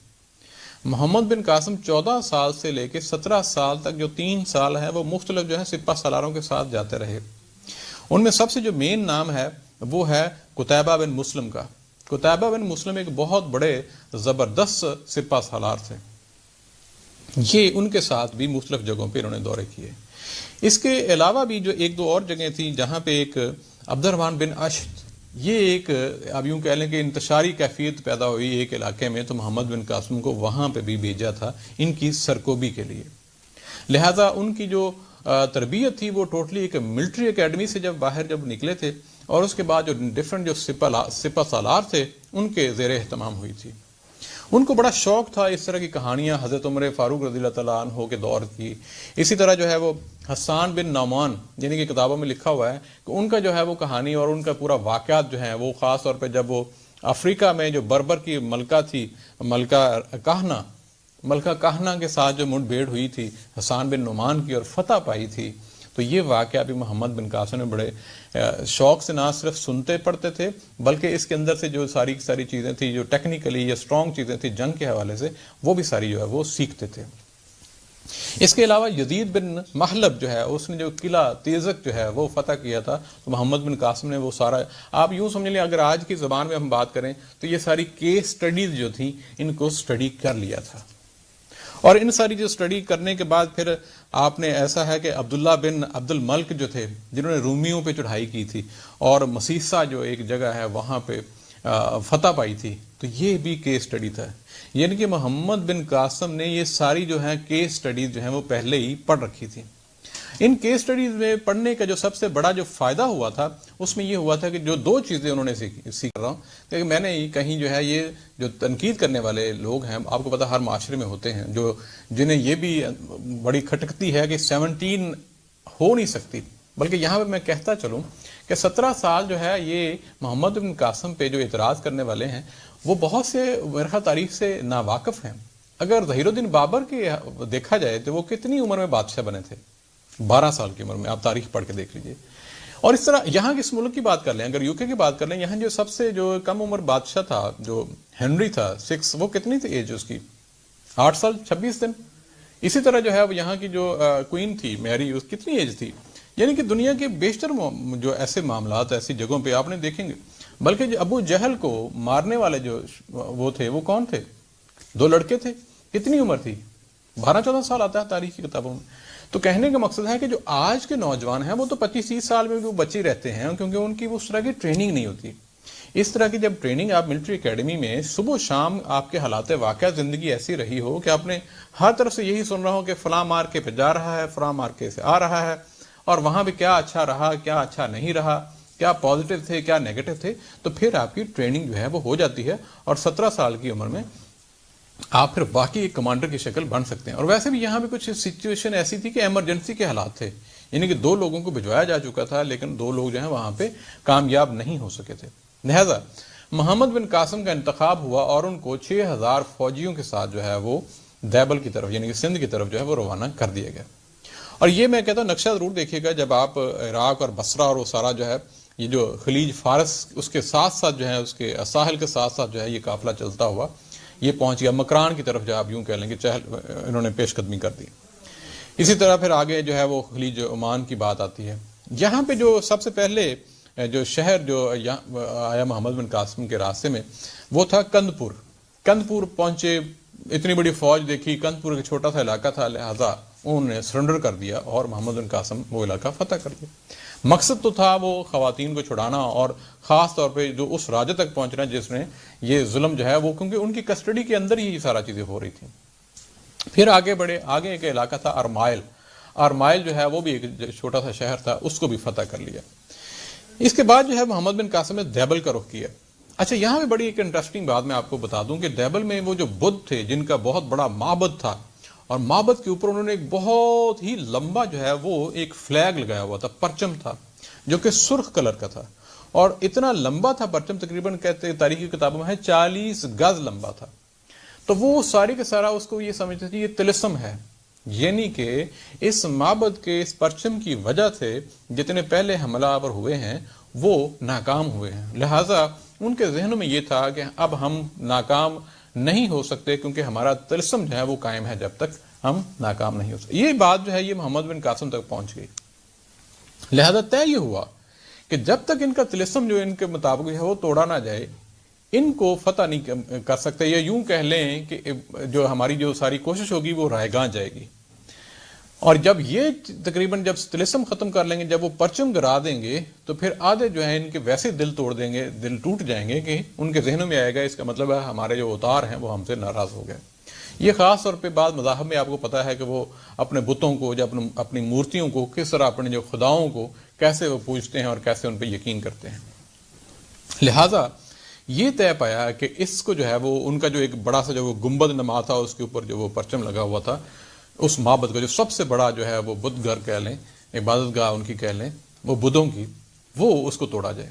محمد بن قاسم 14 سال سے لے کے 17 سال تک جو 3 سال ہے وہ مختلف جو ہے سپہ سالاروں کے ساتھ جاتے رہے۔ ان میں سب سے جو مین نام ہے وہ ہے قتیبہ بن مسلم کا۔ قتیبہ بن مسلم ایک بہت بڑے زبردست سپہ سالار تھے، یہ ان کے ساتھ بھی مختلف جگہوں پہ انہوں نے دورے کیے۔ اس کے علاوہ بھی جو ایک دو اور جگہیں تھیں جہاں پہ ایک عبد الرحمن بن اشد، یہ ایک اب یوں کہہ لیں کہ انتشاری کیفیت پیدا ہوئی ایک علاقے میں، تو محمد بن قاسم کو وہاں پہ بھی بھیجا تھا ان کی سرکوبی کے لیے۔ لہذا ان کی جو تربیت تھی وہ ٹوٹلی ایک ملٹری اکیڈمی سے جب باہر جب نکلے تھے، اور اس کے بعد جو ڈفرنٹ جو سپہ سالار تھے ان کے زیر اہتمام ہوئی تھی۔ ان کو بڑا شوق تھا اس طرح کی کہانیاں حضرت عمر فاروق رضی اللہ تعالیٰ عنہ کے دور کی، اسی طرح جو ہے وہ حسان بن نعمان، یعنی کہ کتابوں میں لکھا ہوا ہے کہ ان کا جو ہے وہ کہانی اور ان کا پورا واقعات جو ہیں وہ خاص طور پہ جب وہ افریقہ میں جو بربر کی ملکہ تھی، ملکہ کاہنا کے ساتھ جو منڈ بھیڑ ہوئی تھی حسان بن نعمان کی اور فتح پائی تھی، تو یہ واقعہ بھی محمد بن قاسم نے بڑے شوق سے نہ صرف سنتے پڑھتے تھے بلکہ اس کے اندر سے جو ساری کی ساری چیزیں تھیں جو ٹیکنیکلی یا اسٹرانگ چیزیں تھیں جنگ کے حوالے سے، وہ بھی ساری جو ہے وہ سیکھتے تھے۔ اس کے علاوہ یزید بن محلب جو ہے اس نے جو قلعہ تیزک جو ہے وہ فتح کیا تھا، تو محمد بن قاسم نے وہ سارا، آپ یوں سمجھ لیں اگر آج کی زبان میں ہم بات کریں تو یہ ساری کیس سٹڈیز جو تھیں ان کو سٹڈی کر لیا تھا، اور ان ساری جو سٹڈی کرنے کے بعد پھر آپ نے ایسا ہے کہ عبداللہ بن عبد الملک جو تھے جنہوں نے رومیوں پہ چڑھائی کی تھی اور مسیسہ جو ایک جگہ ہے وہاں پہ فتح پائی تھی، تو یہ بھی کیس سٹڈی تھا۔ یعنی کہ محمد بن قاسم نے یہ ساری جو ہے کیس سٹڈیز جو ہیں وہ پہلے ہی پڑھ رکھی تھی۔ ان کیس سٹڈیز میں پڑھنے کا جو سب سے بڑا جو فائدہ ہوا تھا اس میں یہ ہوا تھا کہ جو دو چیزیں انہوں نے سیکھ رہا ہوں کہ میں نے کہیں جو ہے یہ جو تنقید کرنے والے لوگ ہیں، آپ کو پتہ ہر معاشرے میں ہوتے ہیں جو جنہیں یہ بھی بڑی کھٹکتی ہے کہ 17 ہو نہیں سکتی، بلکہ یہاں پہ میں کہتا چلوں کہ 17 سال جو ہے یہ محمد بن قاسم پہ جو اعتراض کرنے والے ہیں وہ بہت سے ورثہ تاریخ سے ناواقف ہیں۔ اگر ظہیر الدین بابر کے دیکھا جائے تو وہ کتنی عمر میں بادشاہ بنے تھے؟ 12 سال کی عمر میں، آپ تاریخ پڑھ کے دیکھ لیجئے۔ اور اس طرح یہاں کس ملک کی بات کر لیں، اگر یو کے کی بات کر لیں، یہاں جو سب سے جو کم عمر بادشاہ تھا جو ہنری تھا 6، وہ کتنی تھی ایج اس کی؟ 8 سال 26 دن۔ اسی طرح جو ہے وہ یہاں کی جو کوئین تھی میری، اس کتنی ایج تھی؟ یعنی کہ دنیا کے بیشتر جو ایسے معاملات ایسی جگہوں پہ آپ نے دیکھیں گے، بلکہ جو ابو جہل کو مارنے والے جو وہ تھے وہ کون تھے؟ 2 لڑکے تھے، کتنی عمر تھی؟ 12-14 سال آتا ہے تاریخ کی کتابوں میں۔ تو کہنے کا مقصد ہے کہ جو آج کے نوجوان ہیں وہ تو 25-30 سال میں بھی وہ بچے رہتے ہیں کیونکہ ان کی اس طرح کی ٹریننگ نہیں ہوتی۔ اس طرح کی جب ٹریننگ آپ ملٹری اکیڈمی میں صبح و شام آپ کے حالات واقعہ زندگی ایسی رہی ہو کہ آپ نے ہر طرف سے یہی سن رہا ہو کہ فلاں مارکے پہ جا رہا ہے، فلاں مارکے سے آ رہا ہے، اور وہاں پہ کیا اچھا رہا کیا اچھا نہیں رہا, کیا پازیٹیو تھے کیا نیگیٹو تھے, تو پھر آپ کی ٹریننگ جو ہے وہ ہو جاتی ہے اور 17 سال کی عمر میں آپ پھر واقعی ایک کمانڈر کی شکل بن سکتے ہیں. اور ویسے بھی یہاں پہ کچھ سچویشن ایسی تھی کہ ایمرجنسی کے حالات تھے, یعنی کہ 2 لوگوں کو بھجوایا جا چکا تھا لیکن 2 لوگ جو ہیں وہاں پہ کامیاب نہیں ہو سکے تھے. لہذا محمد بن قاسم کا انتخاب ہوا اور ان کو 6000 فوجیوں کے ساتھ جو ہے وہ دیبل کی طرف یعنی کہ سندھ کی طرف جو ہے وہ روانہ کر دیا گیا. اور یہ میں کہتا ہوں نقشہ ضرور دیکھیے گا جب آپ عراق اور بصرہ اور وہ سارا جو ہے یہ جو خلیج فارس اس کے ساتھ ساتھ جو ہے اس کے ساحل کے ساتھ ساتھ جو ہے یہ قافلہ چلتا ہوا یہ پہنچ گیا مکران کی طرف, جو آپ یوں کہہ لیں کہ انہوں نے پیش قدمی کر دی. اسی طرح پھر آگے جو ہے وہ خلیج عمان کی بات آتی ہے. یہاں پہ جو سب سے پہلے جو شہر جو آیا محمد بن قاسم کے راستے میں وہ تھا کندپور. کندپور پہنچے, اتنی بڑی فوج دیکھی, کندپور ایک چھوٹا سا علاقہ تھا, لہذا انہوں نے سرنڈر کر دیا اور محمد بن قاسم وہ علاقہ فتح کر دیا. مقصد تو تھا وہ خواتین کو چھڑانا اور خاص طور پہ جو اس راجہ تک پہنچنا جس نے یہ ظلم جو ہے وہ کیونکہ ان کی کسٹڈی کے اندر ہی یہ سارا چیزیں ہو رہی تھیں. پھر آگے بڑھے, آگے ایک علاقہ تھا ارمائل. ارمائل جو ہے وہ بھی ایک چھوٹا سا شہر تھا, اس کو بھی فتح کر لیا. اس کے بعد جو ہے محمد بن قاسم نے دیبل کا رخ کیا. اچھا یہاں پہ بڑی ایک انٹرسٹنگ بات میں آپ کو بتا دوں کہ دیبل میں وہ جو بدھ تھے جن کا بہت بڑا معبد تھا اور معبد کے اوپر انہوں نے ایک بہت ہی لمبا جو ہے وہ ایک فلیگ لگایا ہوا تھا, پرچم تھا جو کہ سرخ کلر کا تھا اور اتنا لمبا تھا پرچم, تقریباً کہتے تاریخی کتابوں میں 40 گز لمبا تھا. تو وہ ساری کے سارا اس کو یہ سمجھتے تھے یہ طلسم ہے, یعنی کہ اس معبد کے اس پرچم کی وجہ سے جتنے پہلے حملہ آور ہوئے ہیں وہ ناکام ہوئے ہیں. لہٰذا ان کے ذہنوں میں یہ تھا کہ اب ہم ناکام نہیں ہو سکتے کیونکہ ہمارا طلسم جو ہے وہ قائم ہے جب تک ہم ناکام نہیں ہو سکتے. یہ بات جو ہے یہ محمد بن قاسم تک پہنچ گئی. لہذا طے یہ ہوا کہ جب تک ان کا طلسم جو ان کے مطابق ہے وہ توڑا نہ جائے ان کو فتح نہیں کر سکتے, یا یوں کہہ لیں کہ جو ہماری جو ساری کوشش ہوگی وہ رائے گاں جائے گی. اور جب یہ تقریباً جب طلسم ختم کر لیں گے, جب وہ پرچم گرا دیں گے تو پھر آدھے جو ہیں ان کے ویسے دل توڑ دیں گے, دل ٹوٹ جائیں گے کہ ان کے ذہنوں میں آئے گا اس کا مطلب ہے ہمارے جو اوتار ہیں وہ ہم سے ناراض ہو گئے. یہ خاص طور پہ بعض مذاہب میں آپ کو پتا ہے کہ وہ اپنے بتوں کو یا اپنی مورتیوں کو کس طرح اپنے جو خداؤں کو کیسے وہ پوجتے ہیں اور کیسے ان پہ یقین کرتے ہیں. لہٰذا یہ طے پایا کہ اس کو جو ہے وہ ان کا جو ایک بڑا سا جو وہ گنبد نما تھا اس کے اوپر جو وہ پرچم لگا ہوا تھا اس معبد کا جو سب سے بڑا جو ہے وہ بدھ گھر کہہ لیں, عبادت گاہ ان کی کہہ لیں, وہ بدھوں کی, وہ اس کو توڑا جائے.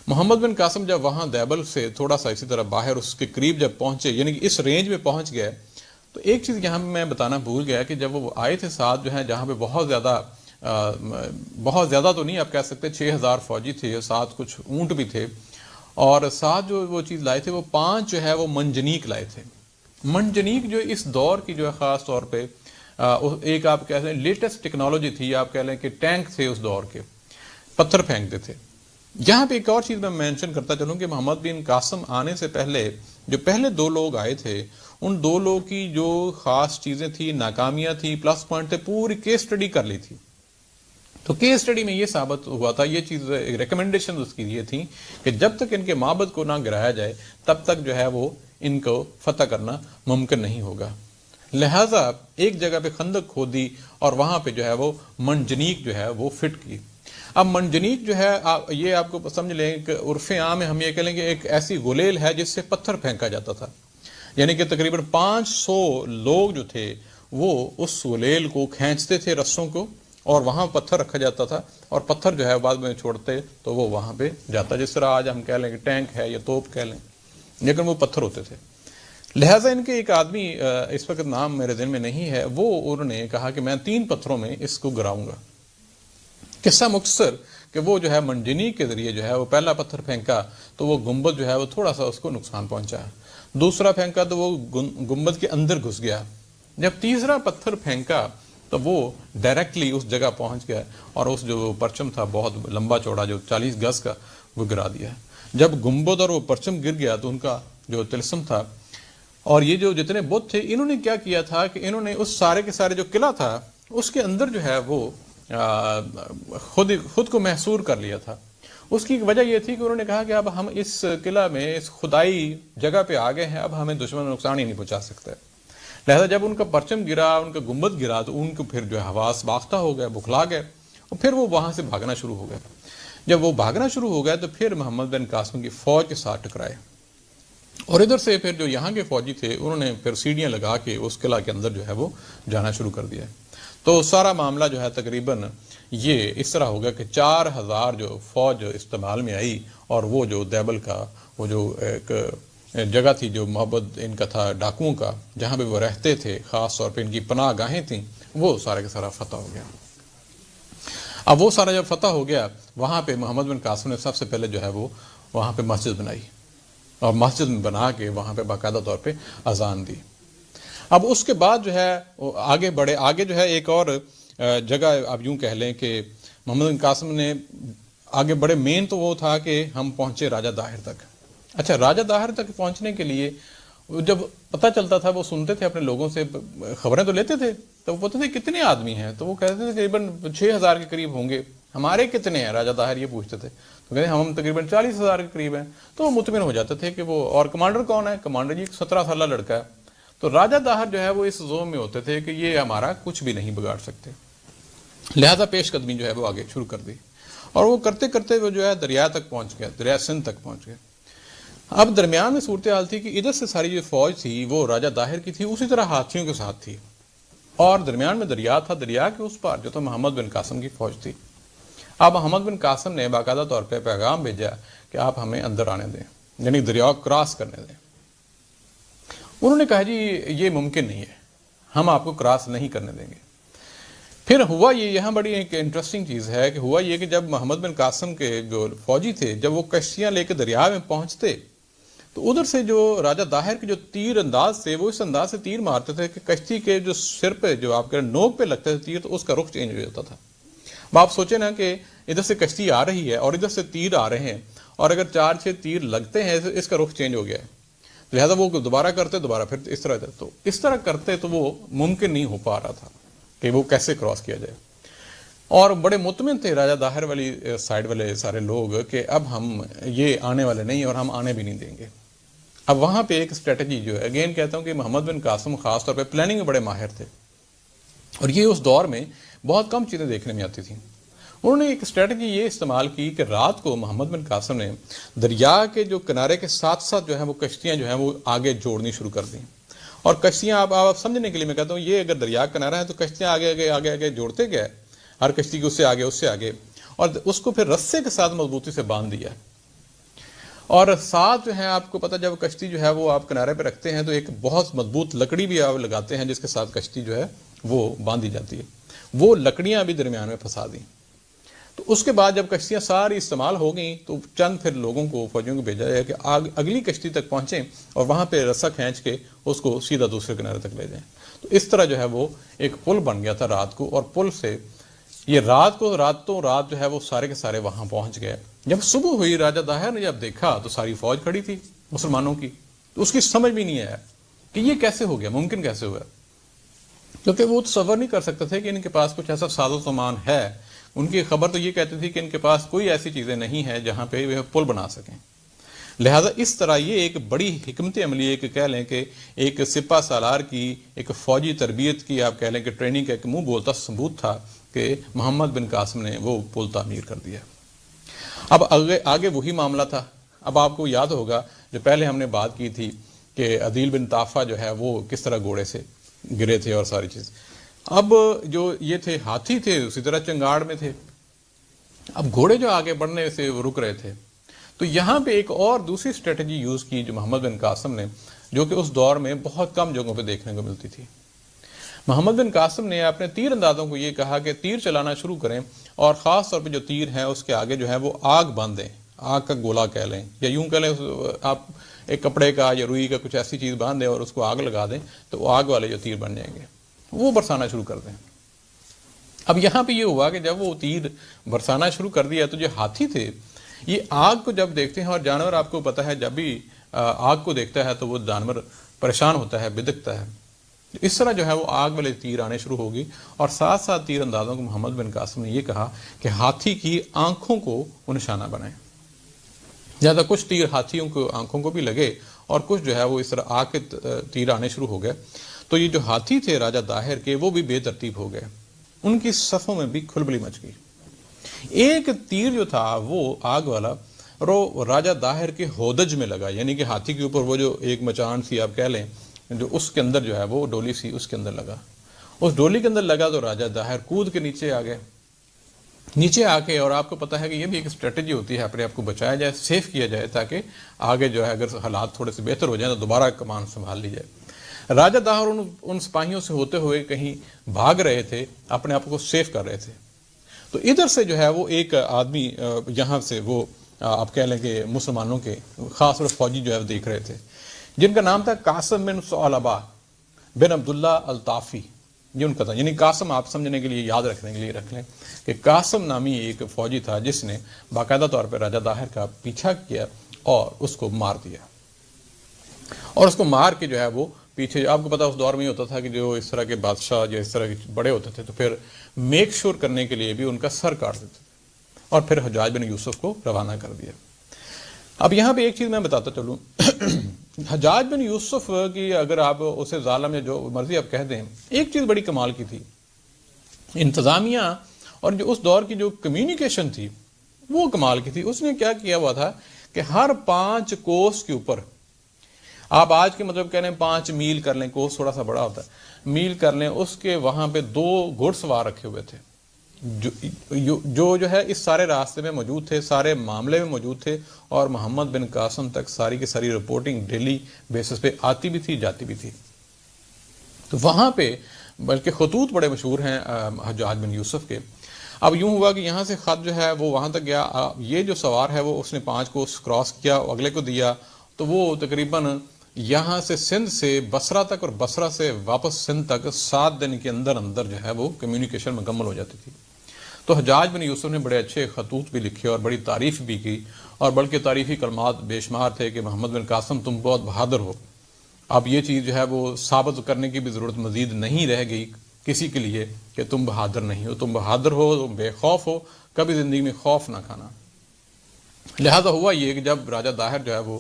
محمد بن قاسم جب وہاں دیبل سے تھوڑا سا اسی طرح باہر اس کے قریب جب پہنچے یعنی کہ اس رینج میں پہنچ گئے تو ایک چیز یہاں میں بتانا بھول گیا کہ جب وہ آئے تھے ساتھ جو ہیں جہاں پہ بہت زیادہ تو نہیں آپ کہہ سکتے 6000 فوجی تھے, ساتھ کچھ اونٹ بھی تھے اور ساتھ جو وہ چیز لائے تھے وہ 5 جو ہے وہ منجنیق لائے تھے. منجنیق جو اس دور کی جو ہے خاص طور پہ ایک آپ کہہ لیں لیٹسٹ ٹیکنالوجی تھی, آپ کہہ لیں کہ ٹینک تھے اس دور کے, پتھر پھینکتے تھے. یہاں پہ ایک اور چیز میں مینشن کرتا چلوں کہ محمد بن قاسم آنے سے پہلے جو پہلے 2 لوگ آئے تھے ان 2 لوگوں کی جو خاص چیزیں تھیں, ناکامیاں تھیں, پلس پوائنٹ تھے, پوری کیس اسٹڈی کر لی تھی. تو کیس اسٹڈی میں یہ ثابت ہوا تھا, یہ چیز ریکمنڈیشن اس کی یہ تھیں کہ جب تک ان کے معبد کو نہ گرایا جائے تب تک جو ہے وہ ان کو فتح کرنا ممکن نہیں ہوگا. لہٰذا ایک جگہ پہ خندق کھودی اور وہاں پہ جو ہے وہ منجنیق جو ہے وہ فٹ کی. اب منجنیق جو ہے یہ آپ کو سمجھ لیں کہ عرف عام میں ہم یہ کہہ لیں کہ ایک ایسی غلیل ہے جس سے پتھر پھینکا جاتا تھا, یعنی کہ تقریباً 500 لوگ جو تھے وہ اس غلیل کو کھینچتے تھے رسوں کو اور وہاں پتھر رکھا جاتا تھا اور پتھر جو ہے بعد میں چھوڑتے تو وہ وہاں پہ جاتا, جس طرح آج ہم کہہ لیں کہ ٹینک ہے یا توپ کہہ لیں, لیکن وہ پتھر ہوتے تھے. لہٰذا ان کے ایک آدمی اس وقت نام میرے ذہن میں نہیں ہے, وہ انہوں نے کہا کہ میں 3 پتھروں میں اس کو گراؤں گا. قصہ مختصر کہ وہ جو ہے منجنیق کے ذریعے جو ہے وہ پہلا پتھر پھینکا تو وہ گنبد جو ہے وہ تھوڑا سا اس کو نقصان پہنچا, دوسرا پھینکا تو وہ گنبد کے اندر گھس گیا, جب تیسرا پتھر پھینکا تو وہ ڈائریکٹلی اس جگہ پہنچ گیا اور اس جو پرچم تھا بہت لمبا چوڑا جو 40 گز کا وہ گرا دیا. جب گنبد اور وہ پرچم گر گیا تو ان کا جو طلسم تھا اور یہ جو جتنے بت تھے انہوں نے کیا کیا تھا کہ انہوں نے اس سارے کے سارے جو قلعہ تھا اس کے اندر جو ہے وہ خود کو محصور کر لیا تھا. اس کی وجہ یہ تھی کہ انہوں نے کہا کہ اب ہم اس قلعہ میں اس خدائی جگہ پہ آ گئے ہیں, اب ہمیں دشمن نقصان ہی نہیں پہنچا سکتا. لہذا جب ان کا پرچم گرا, ان کا گنبد گرا تو ان کو پھر جو ہے حواس باختہ ہو گئے, بکھلا گئے. اور پھر وہ وہاں سے بھاگنا شروع ہو گیا. جب وہ بھاگنا شروع ہو گیا تو پھر محمد بن قاسم کی فوج کے ساتھ ٹکرائے، اور ادھر سے پھر جو یہاں کے فوجی تھے انہوں نے پھر سیڑھیاں لگا کے اس قلعہ کے اندر جو ہے وہ جانا شروع کر دیا. تو سارا معاملہ جو ہے تقریباً یہ اس طرح ہو گیا کہ 4000 جو فوج استعمال میں آئی، اور وہ جو دیبل کا وہ جو ایک جگہ تھی جو محبت ان کا تھا ڈاکوؤں کا، جہاں پہ وہ رہتے تھے، خاص طور پہ ان کی پناہ گاہیں تھیں، وہ سارا کا سارا فتح ہو گیا. اب وہ سارا جب فتح ہو گیا، وہاں پہ محمد بن قاسم نے سب سے پہلے جو ہے وہ وہاں پہ مسجد بنائی، اور مسجد بنا کے وہاں پہ باقاعدہ طور پہ اذان دی. اب اس کے بعد جو ہے آگے بڑھے، آگے جو ہے ایک اور جگہ آپ یوں کہہ لیں کہ محمد بن قاسم نے آگے بڑے، مین تو وہ تھا کہ ہم پہنچے راجہ داہر تک. اچھا، راجہ داہر تک پہنچنے کے لیے جب پتہ چلتا تھا، وہ سنتے تھے اپنے لوگوں سے، خبریں تو لیتے تھے، تو وہ پوچھتے تھے کتنے آدمی ہیں، تو وہ کہتے تھے تقریباً 6000 کے قریب ہوں گے. ہمارے کتنے ہیں؟ راجہ داہر یہ پوچھتے تھے، تو کہتے ہیں ہم تقریباً 40,000 کے قریب ہیں. تو وہ مطمئن ہو جاتے تھے کہ وہ، اور کمانڈر کون ہے؟ کمانڈر جی 17 سالہ لڑکا ہے. تو راجہ داہر جو ہے وہ اس زوم میں ہوتے تھے کہ یہ ہمارا کچھ بھی نہیں بگاڑ سکتے، لہذا پیش قدمی جو ہے وہ آگے شروع کر دی. اور وہ کرتے کرتے وہ جو ہے دریا تک پہنچ گیا، دریا سندھ تک پہنچ گئے. اب درمیان میں صورتحال تھی کہ ادھر سے ساری جو فوج تھی وہ راجہ داہر کی تھی، اسی طرح ہاتھیوں کے ساتھ تھی، اور درمیان میں دریا تھا، دریا کے اس پار جو تو محمد بن قاسم کی فوج تھی. اب محمد بن قاسم نے باقاعدہ طور پہ پیغام بھیجا کہ آپ ہمیں اندر آنے دیں، یعنی دریا کراس کرنے دیں. انہوں نے کہا جی یہ ممکن نہیں ہے، ہم آپ کو کراس نہیں کرنے دیں گے. پھر ہوا یہ، یہاں بڑی ایک انٹرسٹنگ چیز ہے کہ ہوا یہ کہ جب محمد بن قاسم کے جو فوجی تھے، جب وہ کشتیاں لے کے دریا میں پہنچتے تو ادھر سے جو راجہ داہر کے جو تیر انداز تھے وہ اس انداز سے تیر مارتے تھے کہ کشتی کے جو سر پہ، جو آپ کے نوک پہ لگتے تھے تیر، تو اس کا رخ چینج ہو جاتا تھا. اب آپ سوچیں نا کہ ادھر سے کشتی آ رہی ہے اور ادھر سے تیر آ رہے ہیں، اور اگر 4-6 تیر لگتے ہیں تو اس کا رخ چینج ہو گیا ہے. لہذا وہ دوبارہ کرتے، دوبارہ پھر اس طرح، تو اس طرح کرتے تو وہ ممکن نہیں ہو پا رہا تھا کہ وہ کیسے کراس کیا جائے. اور بڑے مطمئن تھے راجہ داہر والی سائڈ والے سارے لوگ کہ اب ہم یہ آنے والے نہیں، اور ہم آنے بھی نہیں دیں گے. اب وہاں پہ ایک اسٹریٹجی جو ہے، اگین کہتا ہوں کہ محمد بن قاسم خاص طور پہ پلاننگ میں بڑے ماہر تھے، اور یہ اس دور میں بہت کم چیزیں دیکھنے میں آتی تھیں. انہوں نے ایک اسٹریٹجی یہ استعمال کی کہ رات کو محمد بن قاسم نے دریا کے جو کنارے کے ساتھ ساتھ جو ہے وہ کشتیاں جو ہیں وہ آگے جوڑنی شروع کر دیں. اور کشتیاں آپ سمجھنے کے لیے میں کہتا ہوں، یہ اگر دریا کنارہ ہے تو کشتیاں آگے آگے آگے آگے جوڑتے گئے، ہر کشتی کے اس سے آگے اس سے آگے، اور اس کو پھر رسے کے ساتھ مضبوطی سے باندھ دیا. اور ساتھ جو ہے آپ کو پتہ، جب کشتی جو ہے وہ آپ کنارے پہ رکھتے ہیں تو ایک بہت مضبوط لکڑی بھی آپ لگاتے ہیں جس کے ساتھ کشتی جو ہے وہ باندھی جاتی ہے. وہ لکڑیاں بھی درمیان میں پھنسا دیں. تو اس کے بعد جب کشتیاں ساری استعمال ہو گئیں تو چند پھر لوگوں کو، فوجیوں کو بھیجا جائے کہ اگلی کشتی تک پہنچیں اور وہاں پہ رسا کھینچ کے اس کو سیدھا دوسرے کنارے تک لے جائیں. تو اس طرح جو ہے وہ ایک پل بن گیا تھا رات کو، اور پل سے یہ راتوں رات جو ہے وہ سارے کے سارے وہاں پہنچ گئے. جب صبح ہوئی، راجہ داہر نے جب دیکھا تو ساری فوج کھڑی تھی مسلمانوں کی، تو اس کی سمجھ بھی نہیں آیا کہ یہ کیسے ہو گیا، ممکن کیسے ہوا، کیونکہ وہ تصور نہیں کر سکتے تھے کہ ان کے پاس کچھ ایسا ساز و سامان ہے. ان کی خبر تو یہ کہتی تھی کہ ان کے پاس کوئی ایسی چیزیں نہیں ہیں جہاں پہ وہ پل بنا سکیں. لہذا اس طرح یہ ایک بڑی حکمت عملی، ایک کہہ لیں کہ ایک سپہ سالار کی، ایک فوجی تربیت کی آپ کہہ لیں کہ ٹریننگ کا ایک منہ بولتا ثبوت تھا کہ محمد بن قاسم نے وہ پل تعمیر کر دیا. اب آگے وہی معاملہ تھا. اب آپ کو یاد ہوگا جو پہلے ہم نے بات کی تھی کہ عدیل بن طافہ جو ہے وہ کس طرح گھوڑے سے گرے تھے اور ساری چیز. اب جو یہ تھے ہاتھی تھے اسی طرح چنگاڑ میں تھے. اب گھوڑے جو آگے بڑھنے سے وہ رک رہے تھے. تو یہاں پہ ایک اور دوسری اسٹریٹجی یوز کی جو محمد بن قاسم نے، جو کہ اس دور میں بہت کم جگہوں پہ دیکھنے کو ملتی تھی. محمد بن قاسم نے اپنے تیر اندازوں کو یہ کہا کہ تیر چلانا شروع کریں، اور خاص طور پہ جو تیر ہیں اس کے آگے جو ہے وہ آگ باندھیں، آگ کا گولا کہہ لیں یا یوں کہہ لیں، آپ ایک کپڑے کا یا روئی کا کچھ ایسی چیز باندھ دیں اور اس کو آگ لگا دیں تو وہ آگ والے جو تیر بن جائیں گے، وہ برسانا شروع کر دیں. اب یہاں پہ یہ ہوا کہ جب وہ تیر برسانا شروع کر دیا تو جو ہاتھی تھے یہ آگ کو جب دیکھتے ہیں، اور جانور آپ کو پتہ ہے جب بھی آگ کو دیکھتا ہے تو وہ جانور پریشان ہوتا ہے، بدکتا ہے. اس طرح جو ہے وہ آگ والے تیر آنے شروع ہوگی، اور ساتھ ساتھ تیر اندازوں کو محمد بن قاسم نے یہ کہا کہ ہاتھی کی آنکھوں کو وہ نشانہ بنائیں. زیادہ کچھ تیر ہاتھیوں کو آنکھوں کو بھی لگے اور کچھ جو ہے وہ اس طرح آگ کے تیر آنے شروع ہو گئے. تو یہ جو ہاتھی تھے راجہ داہر کے وہ بھی بے ترتیب ہو گئے، ان کی صفوں میں بھی کھلبلی مچ گئی. ایک تیر جو تھا وہ آگ والا اور راجہ داہر کے ہودج میں لگا، یعنی کہ ہاتھی کے اوپر وہ جو ایک مچان سی آپ کہہ لیں جو اس کے اندر جو ہے وہ ڈولی سی اس کے اندر لگا، اس ڈولی کے اندر لگا تو راجہ داہر کود کے نیچے آ گئے، نیچے آ کے، اور آپ کو پتا ہے کہ یہ بھی ایک اسٹریٹجی ہوتی ہے اپنے آپ کو بچایا جائے، سیف کیا جائے تاکہ آگے جو ہے اگر حالات تھوڑے سے بہتر ہو جائیں تو دوبارہ کمان سنبھال لی جائے۔ راجہ داہر ان سپاہیوں سے ہوتے ہوئے کہیں بھاگ رہے تھے، اپنے آپ کو سیف کر رہے تھے، تو ادھر سے جو ہے وہ ایک آدمی یہاں سے وہ آپ کہہ لیں کہ مسلمانوں کے خاص طور فوجی جو ہے وہ دیکھ رہے تھے، جن کا نام تھا قاسم بن ثعلبہ بن عبداللہ الطافی، یہ ان کا تھا، یعنی قاسم آپ سمجھنے کے لیے یاد رکھنے کے لیے رکھ لیں کہ قاسم نامی ایک فوجی تھا جس نے باقاعدہ طور پہ راجہ داہر کا پیچھا کیا اور اس کو مار دیا، اور اس کو مار کے جو ہے وہ پیچھے، آپ کو پتا اس دور میں یہ ہوتا تھا کہ جو اس طرح کے بادشاہ جو اس طرح کے بڑے ہوتے تھے تو پھر میک شور کرنے کے لیے بھی ان کا سر کاٹ دیتے تھے، اور پھر حجاج بن یوسف کو روانہ کر دیا۔ اب یہاں پہ ایک چیز میں بتاتا چلوں، حجاج بن یوسف کی اگر آپ اسے ظالم یا جو مرضی آپ کہہ دیں، ایک چیز بڑی کمال کی تھی، انتظامیہ اور جو اس دور کی جو کمیونیکیشن تھی وہ کمال کی تھی۔ اس نے کیا کیا ہوا تھا کہ ہر 5 کوس کے اوپر، آپ آج کے مطلب کہہ رہے ہیں 5 میل کر لیں، کوس تھوڑا سا بڑا ہوتا ہے، میل کر لیں، اس کے وہاں پہ 2 گھڑ سوار رکھے ہوئے تھے جو ہے اس سارے راستے میں موجود تھے، سارے معاملے میں موجود تھے، اور محمد بن قاسم تک ساری کی ساری رپورٹنگ ڈیلی بیسس پہ آتی بھی تھی جاتی بھی تھی۔ تو وہاں پہ بلکہ خطوط بڑے مشہور ہیں حجاج بن یوسف کے۔ اب یوں ہوا کہ یہاں سے خط جو ہے وہ وہاں تک گیا، یہ جو سوار ہے وہ اس نے 5 کو کراس کیا، اگلے کو دیا، تو وہ تقریباً یہاں سے سندھ سے بصرہ تک اور بصرہ سے واپس سندھ تک 7 دن کے اندر اندر جو ہے وہ کمیونیکیشن مکمل ہو جاتی تھی۔ تو حجاج بن یوسف نے بڑے اچھے خطوط بھی لکھے اور بڑی تعریف بھی کی، اور بلکہ تعریفی کلمات بے شمار تھے کہ محمد بن قاسم تم بہت بہادر ہو۔ اب یہ چیز جو ہے وہ ثابت کرنے کی بھی ضرورت مزید نہیں رہ گئی کسی کے لیے کہ تم بہادر نہیں ہو، تم بہادر ہو، تم بے خوف ہو، کبھی زندگی میں خوف نہ کھانا۔ لہذا ہوا یہ کہ جب راجہ داہر جو ہے وہ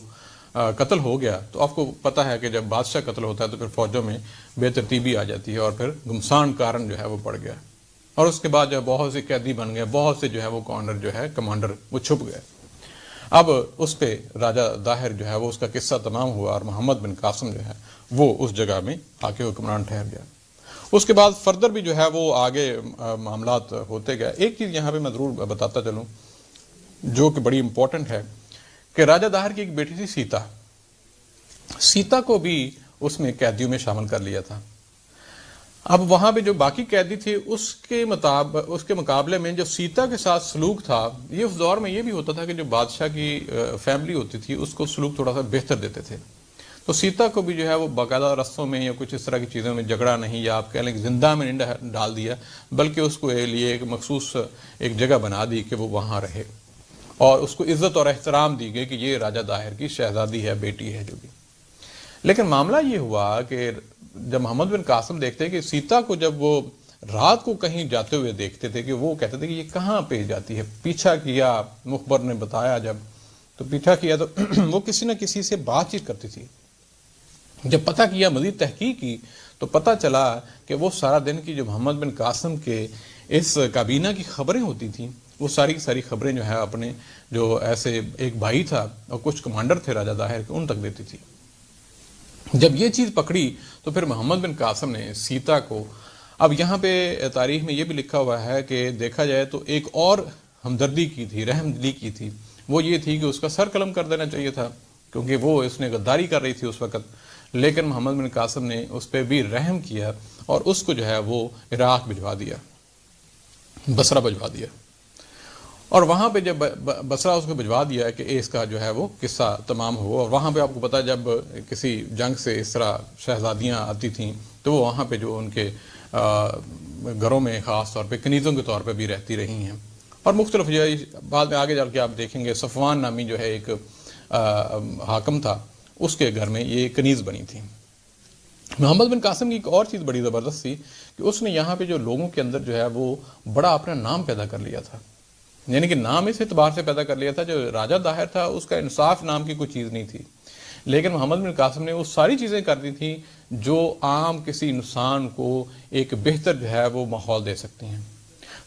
قتل ہو گیا، تو آپ کو پتہ ہے کہ جب بادشاہ قتل ہوتا ہے تو پھر فوجوں میں بے ترتیبی آ جاتی ہے، اور پھر گمسان کارن جو ہے وہ پڑ گیا، اور اس کے بعد جو ہے بہت سے قیدی بن گئے، بہت سے جو ہے وہ کمانڈر وہ چھپ گئے۔ اب اس پہ راجہ داہر جو ہے وہ اس کا قصہ تمام ہوا، اور محمد بن قاسم جو ہے وہ اس جگہ میں آ کے حکمران ٹھہر گیا۔ اس کے بعد فردر بھی جو ہے وہ آگے معاملات ہوتے گئے۔ ایک چیز یہاں پہ میں ضرور بتاتا چلوں جو کہ بڑی امپورٹنٹ ہے کہ راجہ داہر کی ایک بیٹی تھی سیتا کو بھی اس میں قیدیوں میں شامل کر لیا تھا۔ اب وہاں پہ جو باقی قیدی تھے اس کے مقابلے میں جو سیتا کے ساتھ سلوک تھا، یہ اس دور میں یہ بھی ہوتا تھا کہ جو بادشاہ کی فیملی ہوتی تھی اس کو سلوک تھوڑا سا بہتر دیتے تھے، تو سیتا کو بھی جو ہے وہ باقاعدہ رستوں میں یا کچھ اس طرح کی چیزوں میں جھگڑا نہیں، یا آپ کہہ لیں کہ زندہ میں نہیں ڈال دیا، بلکہ اس کو لیے ایک مخصوص ایک جگہ بنا دی کہ وہ وہاں رہے، اور اس کو عزت اور احترام دی گئی کہ یہ راجہ داہر کی شہزادی ہے، بیٹی ہے جو بھی۔ لیکن معاملہ یہ ہوا کہ جب محمد بن قاسم دیکھتے کہ سیتا کو جب وہ رات کو کہیں جاتے ہوئے دیکھتے تھے کہ وہ کہتے تھے کہ یہ کہاں پہ جاتی ہے، پیچھا کیا، مخبر نے بتایا جب تو پیچھا کیا تو وہ کسی نہ کسی سے بات چیت کرتی تھی۔ جب پتہ کیا، مزید تحقیق کی، تو پتہ چلا کہ وہ سارا دن کی جو محمد بن قاسم کے اس کابینہ کی خبریں ہوتی تھیں، وہ ساری کی ساری خبریں جو ہے اپنے جو ایسے ایک بھائی تھا اور کچھ کمانڈر تھے راجہ داہر کے، ان تک دیتی تھی۔ جب یہ چیز پکڑی تو پھر محمد بن قاسم نے سیتا کو، اب یہاں پہ تاریخ میں یہ بھی لکھا ہوا ہے کہ دیکھا جائے تو ایک اور ہمدردی کی تھی، رحم دلی کی تھی، وہ یہ تھی کہ اس کا سر قلم کر دینا چاہیے تھا کیونکہ وہ اس نے غداری کر رہی تھی اس وقت، لیکن محمد بن قاسم نے اس پہ بھی رحم کیا اور اس کو جو ہے وہ عراق بھجوا دیا، بصرہ بھجوا دیا، اور وہاں پہ جب بصرہ اس کو بھجوا دیا کہ اس کا جو ہے وہ قصہ تمام ہوا، اور وہاں پہ آپ کو پتا جب کسی جنگ سے اس طرح شہزادیاں آتی تھیں تو وہ وہاں پہ جو ان کے گھروں میں خاص طور پہ کنیزوں کے طور پہ بھی رہتی رہی ہیں، اور مختلف جو ہے بعد میں آگے جا کے آپ دیکھیں گے صفوان نامی جو ہے ایک حاکم تھا، اس کے گھر میں یہ کنیز بنی تھی۔ محمد بن قاسم کی ایک اور چیز بڑی زبردست تھی کہ اس نے یہاں پہ جو لوگوں کے اندر جو ہے وہ بڑا اپنا نام پیدا کر لیا تھا، یعنی کہ نام اس اعتبار سے پیدا کر لیا تھا، جو راجہ داہر تھا اس کا انصاف نام کی کوئی چیز نہیں تھی، لیکن محمد بن قاسم نے وہ ساری چیزیں کر دی تھیں جو عام کسی انسان کو ایک بہتر جو ہے وہ ماحول دے سکتی ہیں۔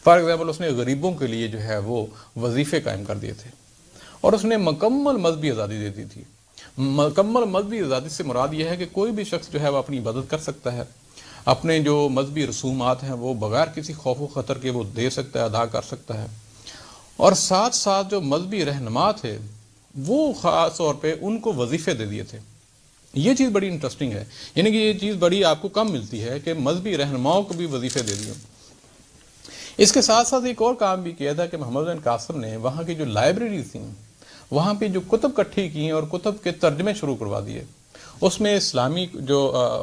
فار ایگزامپل اس نے غریبوں کے لیے جو ہے وہ وظیفے قائم کر دیے تھے، اور اس نے مکمل مذہبی آزادی دے دی تھی۔ مکمل مذہبی آزادی سے مراد یہ ہے کہ کوئی بھی شخص جو ہے وہ اپنی عبادت کر سکتا ہے، اپنے جو مذہبی رسومات ہیں وہ بغیر کسی خوف و خطر کے وہ دے سکتا ہے، ادا کر سکتا ہے، اور ساتھ ساتھ جو مذہبی رہنما تھے وہ خاص طور پہ ان کو وظیفے دے دیے تھے۔ یہ چیز بڑی انٹرسٹنگ ہے، یعنی کہ یہ چیز بڑی آپ کو کم ملتی ہے کہ مذہبی رہنماؤں کو بھی وظیفے دے دیے۔ اس کے ساتھ ساتھ ایک اور کام بھی کیا تھا کہ محمد بن قاسم نے وہاں کی جو لائبریریز تھیں وہاں پہ جو کتب کٹھی کی اور کتب کے ترجمے شروع کروا دیے۔ اس میں اسلامی جو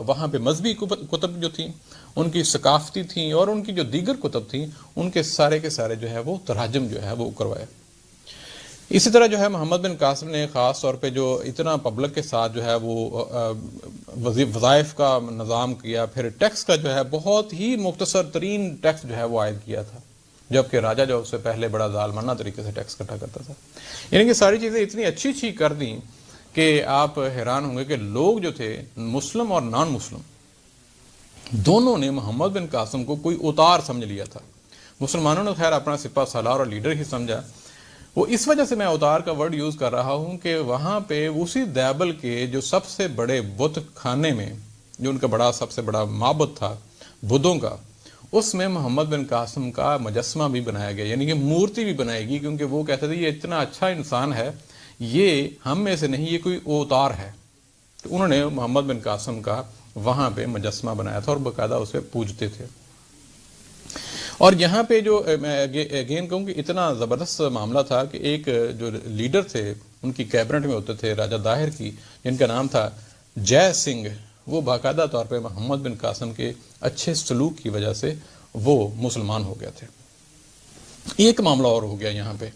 وہاں پہ مذہبی کتب جو تھیں، ان کی ثقافتی تھیں، اور ان کی جو دیگر کتب تھیں ان کے سارے جو ہے وہ تراجم جو ہے وہ کروائے۔ اسی طرح جو ہے محمد بن قاسم نے خاص طور پہ جو اتنا پبلک کے ساتھ جو ہے وہ وظائف کا نظام کیا، پھر ٹیکس کا جو ہے بہت ہی مختصر ترین ٹیکس جو ہے وہ عائد کیا تھا، جبکہ راجہ جو اس سے پہلے بڑا ظالمانہ طریقے سے ٹیکس اکٹھا کرتا تھا۔ یعنی کہ ساری چیزیں اتنی اچھی کر دیں کہ آپ حیران ہوں گے کہ لوگ جو تھے مسلم اور نان مسلم دونوں نے محمد بن قاسم کو کوئی اوتار سمجھ لیا تھا۔ مسلمانوں نے خیر اپنا سپہ سالار اور لیڈر ہی سمجھا۔ وہ اس وجہ سے میں اوتار کا ورڈ یوز کر رہا ہوں کہ وہاں پہ اسی دیبل کے جو سب سے بڑے بت خانے میں جو ان کا سب سے بڑا معبد تھا بدھوں کا، اس میں محمد بن قاسم کا مجسمہ بھی بنایا گیا، یعنی کہ مورتی بھی بنائی گئی، کیونکہ وہ کہتے تھے یہ اتنا اچھا انسان ہے، یہ ہم میں سے نہیں، یہ کوئی اوتار ہے۔ تو انہوں نے محمد بن قاسم کا وہاں پہ مجسمہ بنایا تھا اور باقاعدہ اسے پوجتے تھے۔ اور یہاں پہ جو میں اگین کہوں کہ اتنا زبردست معاملہ تھا کہ ایک جو لیڈر تھے ان کی کیبنٹ میں ہوتے تھے راجہ داہر کی، جن کا نام تھا جے سنگھ، وہ باقاعدہ طور پہ محمد بن قاسم کے اچھے سلوک کی وجہ سے وہ مسلمان ہو گئے تھے۔ ایک معاملہ اور ہو گیا یہاں پہ۔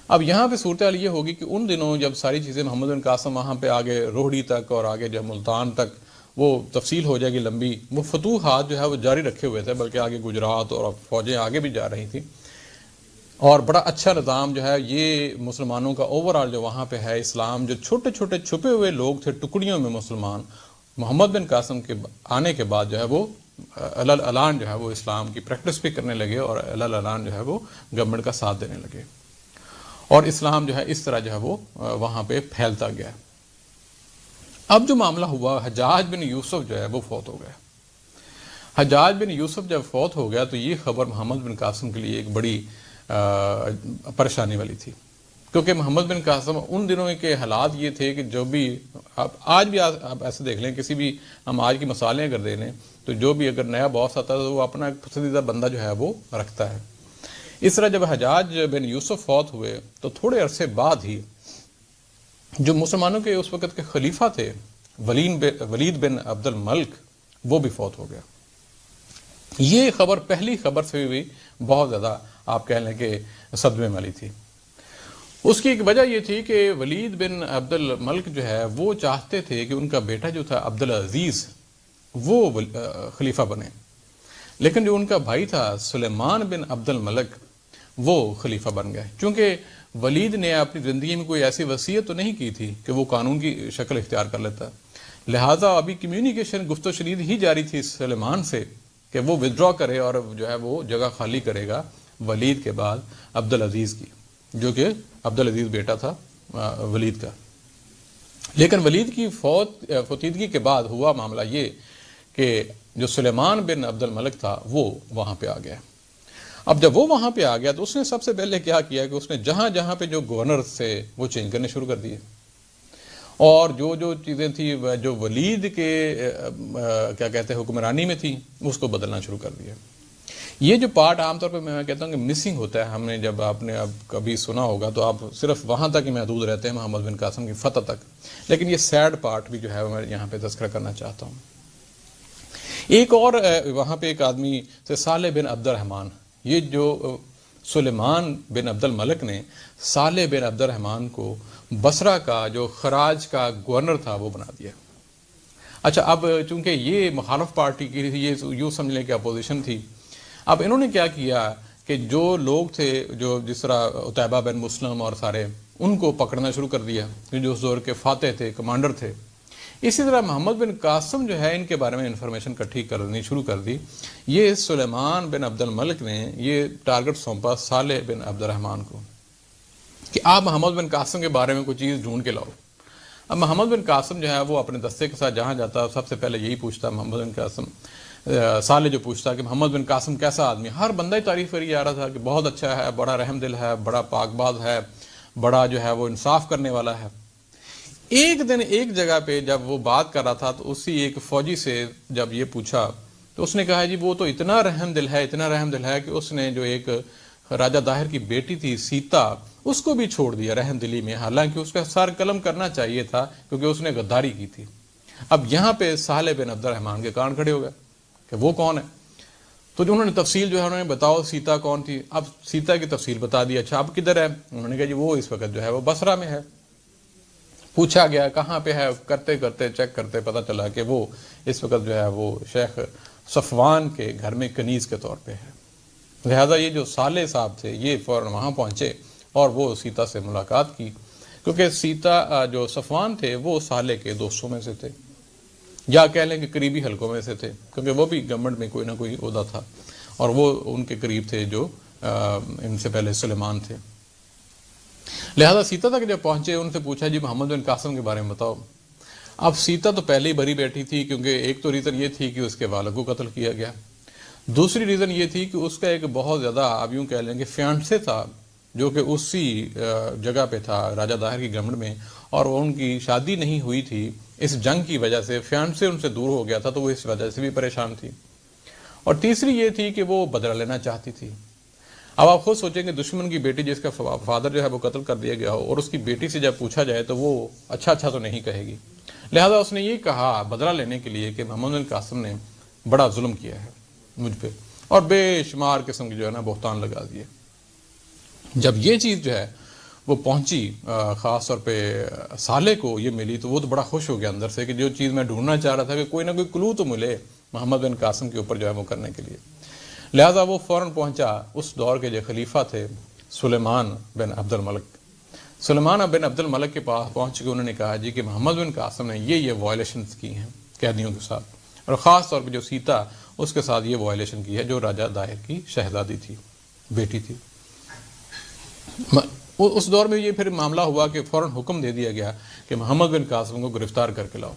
اب یہاں پہ صورتحال یہ ہوگی کہ ان دنوں جب ساری چیزیں محمد بن قاسم وہاں پہ آگے روہڑی تک اور آگے جو ملتان تک، وہ تفصیل ہو جائے گی لمبی، وہ فتوحات جو ہے وہ جاری رکھے ہوئے تھے، بلکہ آگے گجرات اور فوجیں آگے بھی جا رہی تھیں، اور بڑا اچھا نظام جو ہے یہ مسلمانوں کا اوورآل جو وہاں پہ ہے، اسلام جو چھوٹے چھوٹے چھپے ہوئے لوگ تھے ٹکڑیوں میں مسلمان، محمد بن قاسم کے آنے کے بعد جو ہے وہ علان جو ہے وہ اسلام کی پریکٹس بھی کرنے لگے، اور علان جو ہے وہ گورنمنٹ کا ساتھ دینے لگے، اور اسلام جو ہے اس طرح جو ہے وہ وہاں پہ پھیلتا گیا۔ اب جو معاملہ ہوا، حجاج بن یوسف جو ہے وہ فوت ہو گیا۔ حجاج بن یوسف جب فوت ہو گیا تو یہ خبر محمد بن قاسم کے لیے ایک بڑی پریشانی والی تھی، کیونکہ محمد بن قاسم ان دنوں کے حالات یہ تھے کہ جو بھی آج بھی آپ ایسے دیکھ لیں، کسی بھی ہم آج کی مثالیں اگر دے لیں تو جو بھی اگر نیا باس آتا ہے تو وہ اپنا ایک پسندیدہ بندہ جو ہے وہ رکھتا ہے۔ اس طرح جب حجاج بن یوسف فوت ہوئے تو تھوڑے عرصے بعد ہی جو مسلمانوں کے اس وقت کے خلیفہ تھے ولید بن عبد الملک، وہ بھی فوت ہو گیا۔ یہ خبر پہلی خبر سے بھی بہت زیادہ آپ کہہ لیں کہ صدمے والی تھی۔ اس کی ایک وجہ یہ تھی کہ ولید بن عبد الملک جو ہے وہ چاہتے تھے کہ ان کا بیٹا جو تھا عبدالعزیز وہ خلیفہ بنے، لیکن جو ان کا بھائی تھا سلیمان بن عبد الملک وہ خلیفہ بن گئے، چونکہ ولید نے اپنی زندگی میں کوئی ایسی وصیت تو نہیں کی تھی کہ وہ قانون کی شکل اختیار کر لیتا، لہٰذا ابھی کمیونیکیشن گفت و شنید ہی جاری تھی سلیمان سے کہ وہ ودرا کرے اور جو ہے وہ جگہ خالی کرے گا ولید کے بعد عبدالعزیز کی، جو کہ عبدالعزیز بیٹا تھا ولید کا۔ لیکن ولید کی فوتیدگی کے بعد ہوا معاملہ یہ کہ جو سلیمان بن عبد الملک تھا وہ وہاں پہ آ گیا۔ اب جب وہ وہاں پہ آ گیا تو اس نے سب سے پہلے کیا کیا کہ اس نے جہاں جہاں پہ جو گورنر تھے وہ چینج کرنے شروع کر دیے، اور جو چیزیں تھیں جو ولید کے کیا کہتے ہیں حکمرانی میں تھیں اس کو بدلنا شروع کر دیا۔ یہ جو پارٹ عام طور پہ میں کہتا ہوں کہ مسنگ ہوتا ہے، ہم نے جب آپ نے اب کبھی سنا ہوگا تو آپ صرف وہاں تک ہی محدود رہتے ہیں محمد بن قاسم کی فتح تک، لیکن یہ سیڈ پارٹ بھی جو ہے میں یہاں پہ تذکرہ کرنا چاہتا ہوں۔ ایک اور وہاں پہ ایک آدمی سے صالح بن عبد الرحمن، یہ جو سلیمان بن عبد الملک نے صالح بن عبد الرحمن کو بصرہ کا جو خراج کا گورنر تھا وہ بنا دیا۔ اچھا، اب چونکہ یہ مخالف پارٹی کی تھی، یہ یوں سمجھ لیں کہ اپوزیشن تھی، اب انہوں نے کیا کیا کہ جو لوگ تھے جو جس طرح عتیبہ بن مسلم اور سارے ان کو پکڑنا شروع کر دیا، جو اس دور کے فاتح تھے، کمانڈر تھے، اسی طرح محمد بن قاسم جو ہے ان کے بارے میں انفارمیشن اکٹھی کرنی شروع کر دی. یہ سلیمان بن عبد الملک نے یہ ٹارگٹ سونپا صالح بن عبد الرحمن کو کہ آپ محمد بن قاسم کے بارے میں کوئی چیز ڈھونڈ کے لاؤ. اب محمد بن قاسم جو ہے وہ اپنے دستے کے ساتھ جہاں جاتا سب سے پہلے یہی پوچھتا محمد بن قاسم صالح جو پوچھتا کہ محمد بن قاسم کیسا آدمی. ہر بندہ ہی تعریف کری جا رہا تھا کہ بہت اچھا ہے, بڑا رحم دل ہے, بڑا پاک باز ہے, بڑا جو ہے وہ انصاف کرنے والا ہے. ایک دن ایک جگہ پہ جب وہ بات کر رہا تھا تو اسی ایک فوجی سے جب یہ پوچھا تو اس نے کہا جی وہ تو اتنا رحم دل ہے, اتنا رحم دل ہے کہ اس نے جو ایک راجہ داہر کی بیٹی تھی سیتا اس کو بھی چھوڑ دیا رحم دلی میں, حالانکہ اس کا سر قلم کرنا چاہیے تھا کیونکہ اس نے غداری کی تھی. اب یہاں پہ صالح بن عبد الرحمن کے کان کھڑے ہو گئے کہ وہ کون ہے. تو جو انہوں نے تفصیل جو ہے انہوں نے بتاؤ سیتا کون تھی. اب سیتا کی تفصیل بتا دی. اچھا اب کدھر ہے؟ انہوں نے کہا جی وہ اس وقت جو ہے وہ بصرہ میں ہے. پوچھا گیا کہاں پہ ہے, کرتے کرتے چیک کرتے پتہ چلا کہ وہ اس وقت جو ہے وہ شیخ صفوان کے گھر میں کنیز کے طور پہ ہے. لہذا یہ جو صالح صاحب تھے یہ فوراً وہاں پہنچے اور وہ سیتا سے ملاقات کی, کیونکہ سیتا جو صفوان تھے وہ صالح کے دوستوں میں سے تھے, یا کہہ لیں کہ قریبی حلقوں میں سے تھے, کیونکہ وہ بھی گورنمنٹ میں کوئی نہ کوئی عہدہ تھا اور وہ ان کے قریب تھے جو ان سے پہلے سلیمان تھے. لہذا سیتا تک جب پہنچے ان سے پوچھا جی محمد بن قاسم کے بارے میں بتاؤ. اب سیتا تو پہلے ہی بری بیٹھی تھی, کیونکہ ایک تو ریزن یہ تھی کہ اس کے والد کو قتل کیا گیا, دوسری ریزن یہ تھی کہ اس کا ایک بہت زیادہ آپ یوں کہہ لیں کہ فیانسے تھا جو کہ اسی جگہ پہ تھا راجہ داہر کی گورنمنٹ میں, اور ان کی شادی نہیں ہوئی تھی. اس جنگ کی وجہ سے فیانسے ان سے دور ہو گیا تھا تو وہ اس وجہ سے بھی پریشان تھی. اور تیسری یہ تھی کہ وہ بدلہ لینا چاہتی تھی. اب آپ خود سوچیں کہ دشمن کی بیٹی جس کا فادر جو ہے وہ قتل کر دیا گیا ہو اور اس کی بیٹی سے جب پوچھا جائے تو وہ اچھا تو نہیں کہے گی. لہذا اس نے یہ کہا بدلہ لینے کے لیے کہ محمد بن قاسم نے بڑا ظلم کیا ہے مجھ پہ اور بے شمار قسم کی جو ہے نا بہتان لگا دیے. جب یہ چیز جو ہے وہ پہنچی خاص طور پہ صالح کو یہ ملی تو وہ تو بڑا خوش ہو گیا اندر سے کہ جو چیز میں ڈھونڈنا چاہ رہا تھا کہ کوئی نہ کوئی کلو تو ملے محمد بن قاسم کے اوپر جو ہے وہ کرنے کے لیے. لہذا وہ فوراً پہنچا اس دور کے جو خلیفہ تھے سلیمان بن عبد الملک. سلیمان بن عبد الملک کے پاس پہنچ کے انہوں نے کہا جی کہ محمد بن قاسم نے یہ وائلیشنز کی ہیں قیدیوں کے ساتھ, اور خاص طور پہ جو سیتا اس کے ساتھ یہ وائلیشن کی ہے جو راجہ داہر کی شہزادی تھی, بیٹی تھی. اس دور میں یہ پھر معاملہ ہوا کہ فوراً حکم دے دیا گیا کہ محمد بن قاسم کو گرفتار کر کے لاؤ.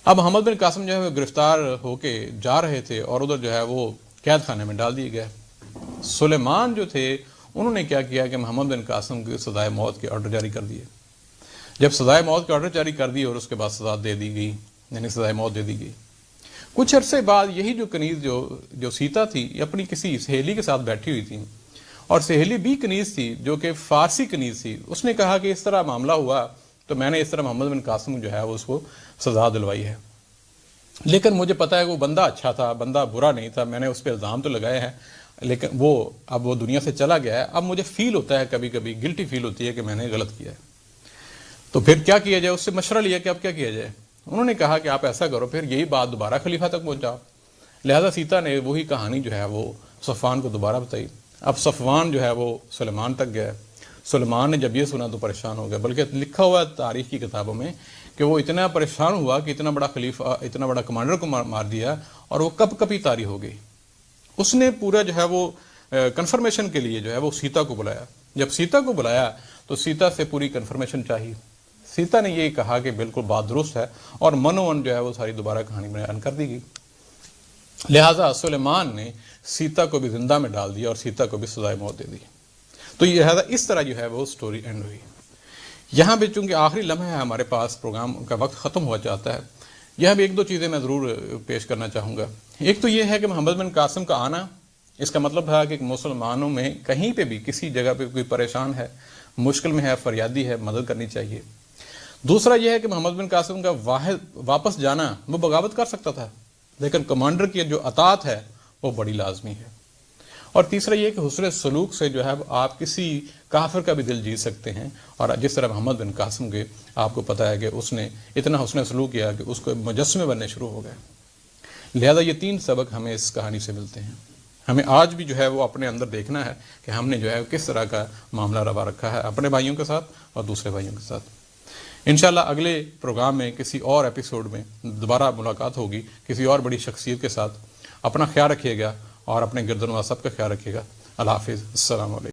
اب محمد بن قاسم جو ہے وہ گرفتار ہو کے جا رہے تھے اور ادھر جو ہے وہ قید خانے میں ڈال دیے گئے. سلیمان جو تھے انہوں نے کیا کیا کہ محمد بن قاسم کی سزائے موت کے آرڈر جاری کر دیے. جب سزائے موت کے آرڈر جاری کر دیے اور اس کے بعد سزا دے دی گئی, یعنی سزائے موت دے دی گئی. کچھ عرصے بعد یہی جو کنیز جو سیتا تھی یہ اپنی کسی سہیلی کے ساتھ بیٹھی ہوئی تھی, اور سہیلی بھی کنیز تھی جو کہ فارسی کنیز تھی. اس نے کہا کہ اس طرح معاملہ ہوا تو میں نے اس طرح محمد بن قاسم جو ہے اس کو سزا دلوائی ہے, لیکن مجھے پتا ہے کہ وہ بندہ اچھا تھا, بندہ برا نہیں تھا, میں نے اس پہ الزام تو لگائے ہیں, لیکن اب وہ دنیا سے چلا گیا ہے. اب مجھے فیل ہوتا ہے کبھی کبھی گلٹی فیل ہوتی ہے کہ میں نے غلط کیا ہے. تو پھر کیا کیا جائے؟ اس سے مشورہ لیا کہ اب کیا کیا جائے. انہوں نے کہا کہ آپ ایسا کرو پھر یہی بات دوبارہ خلیفہ تک پہنچاؤ. لہذا سیتا نے وہی کہانی جو ہے وہ صفوان کو دوبارہ بتائی. اب صفوان جو ہے وہ سلیمان تک گیا. سلیمان نے جب یہ سنا تو پریشان ہو گیا, بلکہ لکھا ہوا ہے تاریخ کی کتابوں میں کہ وہ اتنا پریشان ہوا کہ اتنا بڑا خلیفہ, اتنا بڑا کمانڈر کو مار دیا, اور وہ کب کبھی طاری ہو گئی. اس نے پورا جو ہے وہ کنفرمیشن کے لیے جو ہے وہ سیتا کو بلایا. جب سیتا کو بلایا تو سیتا سے پوری کنفرمیشن چاہی. سیتا نے یہ کہا کہ بالکل بات درست ہے, اور منوان جو ہے وہ ساری دوبارہ کہانی بیان کر دی گئی. لہٰذا سلیمان نے سیتا کو بھی زندہ میں ڈال دیا اور سیتا کو بھی سزائے موت دے دی. تو لہٰذا اس طرح جو ہے وہ سٹوری اینڈ ہوئی. یہاں پہ چونکہ آخری لمحہ ہے ہمارے پاس, پروگرام کا وقت ختم ہوا چاہتا ہے, یہاں بھی ایک دو چیزیں میں ضرور پیش کرنا چاہوں گا. ایک تو یہ ہے کہ محمد بن قاسم کا آنا, اس کا مطلب ہے کہ مسلمانوں میں کہیں پہ بھی کسی جگہ پہ کوئی پریشان ہے, مشکل میں ہے, فریادی ہے, مدد کرنی چاہیے. دوسرا یہ ہے کہ محمد بن قاسم کا واپس جانا وہ بغاوت کر سکتا تھا, لیکن کمانڈر کی جو اطاعت ہے وہ بڑی لازمی ہے. اور تیسرا یہ کہ حسن سلوک سے جو ہے آپ کسی کافر کا بھی دل جیت سکتے ہیں, اور جس طرح محمد بن قاسم کے آپ کو پتہ ہے کہ اس نے اتنا حسن سلوک کیا کہ اس کو مجسمے بننے شروع ہو گئے. لہذا یہ تین سبق ہمیں اس کہانی سے ملتے ہیں. ہمیں آج بھی جو ہے وہ اپنے اندر دیکھنا ہے کہ ہم نے جو ہے کس طرح کا معاملہ روا رکھا ہے اپنے بھائیوں کے ساتھ اور دوسرے بھائیوں کے ساتھ. انشاءاللہ اگلے پروگرام میں کسی اور ایپیسوڈ میں دوبارہ ملاقات ہوگی کسی اور بڑی شخصیت کے ساتھ. اپنا خیال رکھیے گا اور اپنے گرد و نواح سب کا خیال رکھیے گا. اللہ حافظ. السلام علیکم.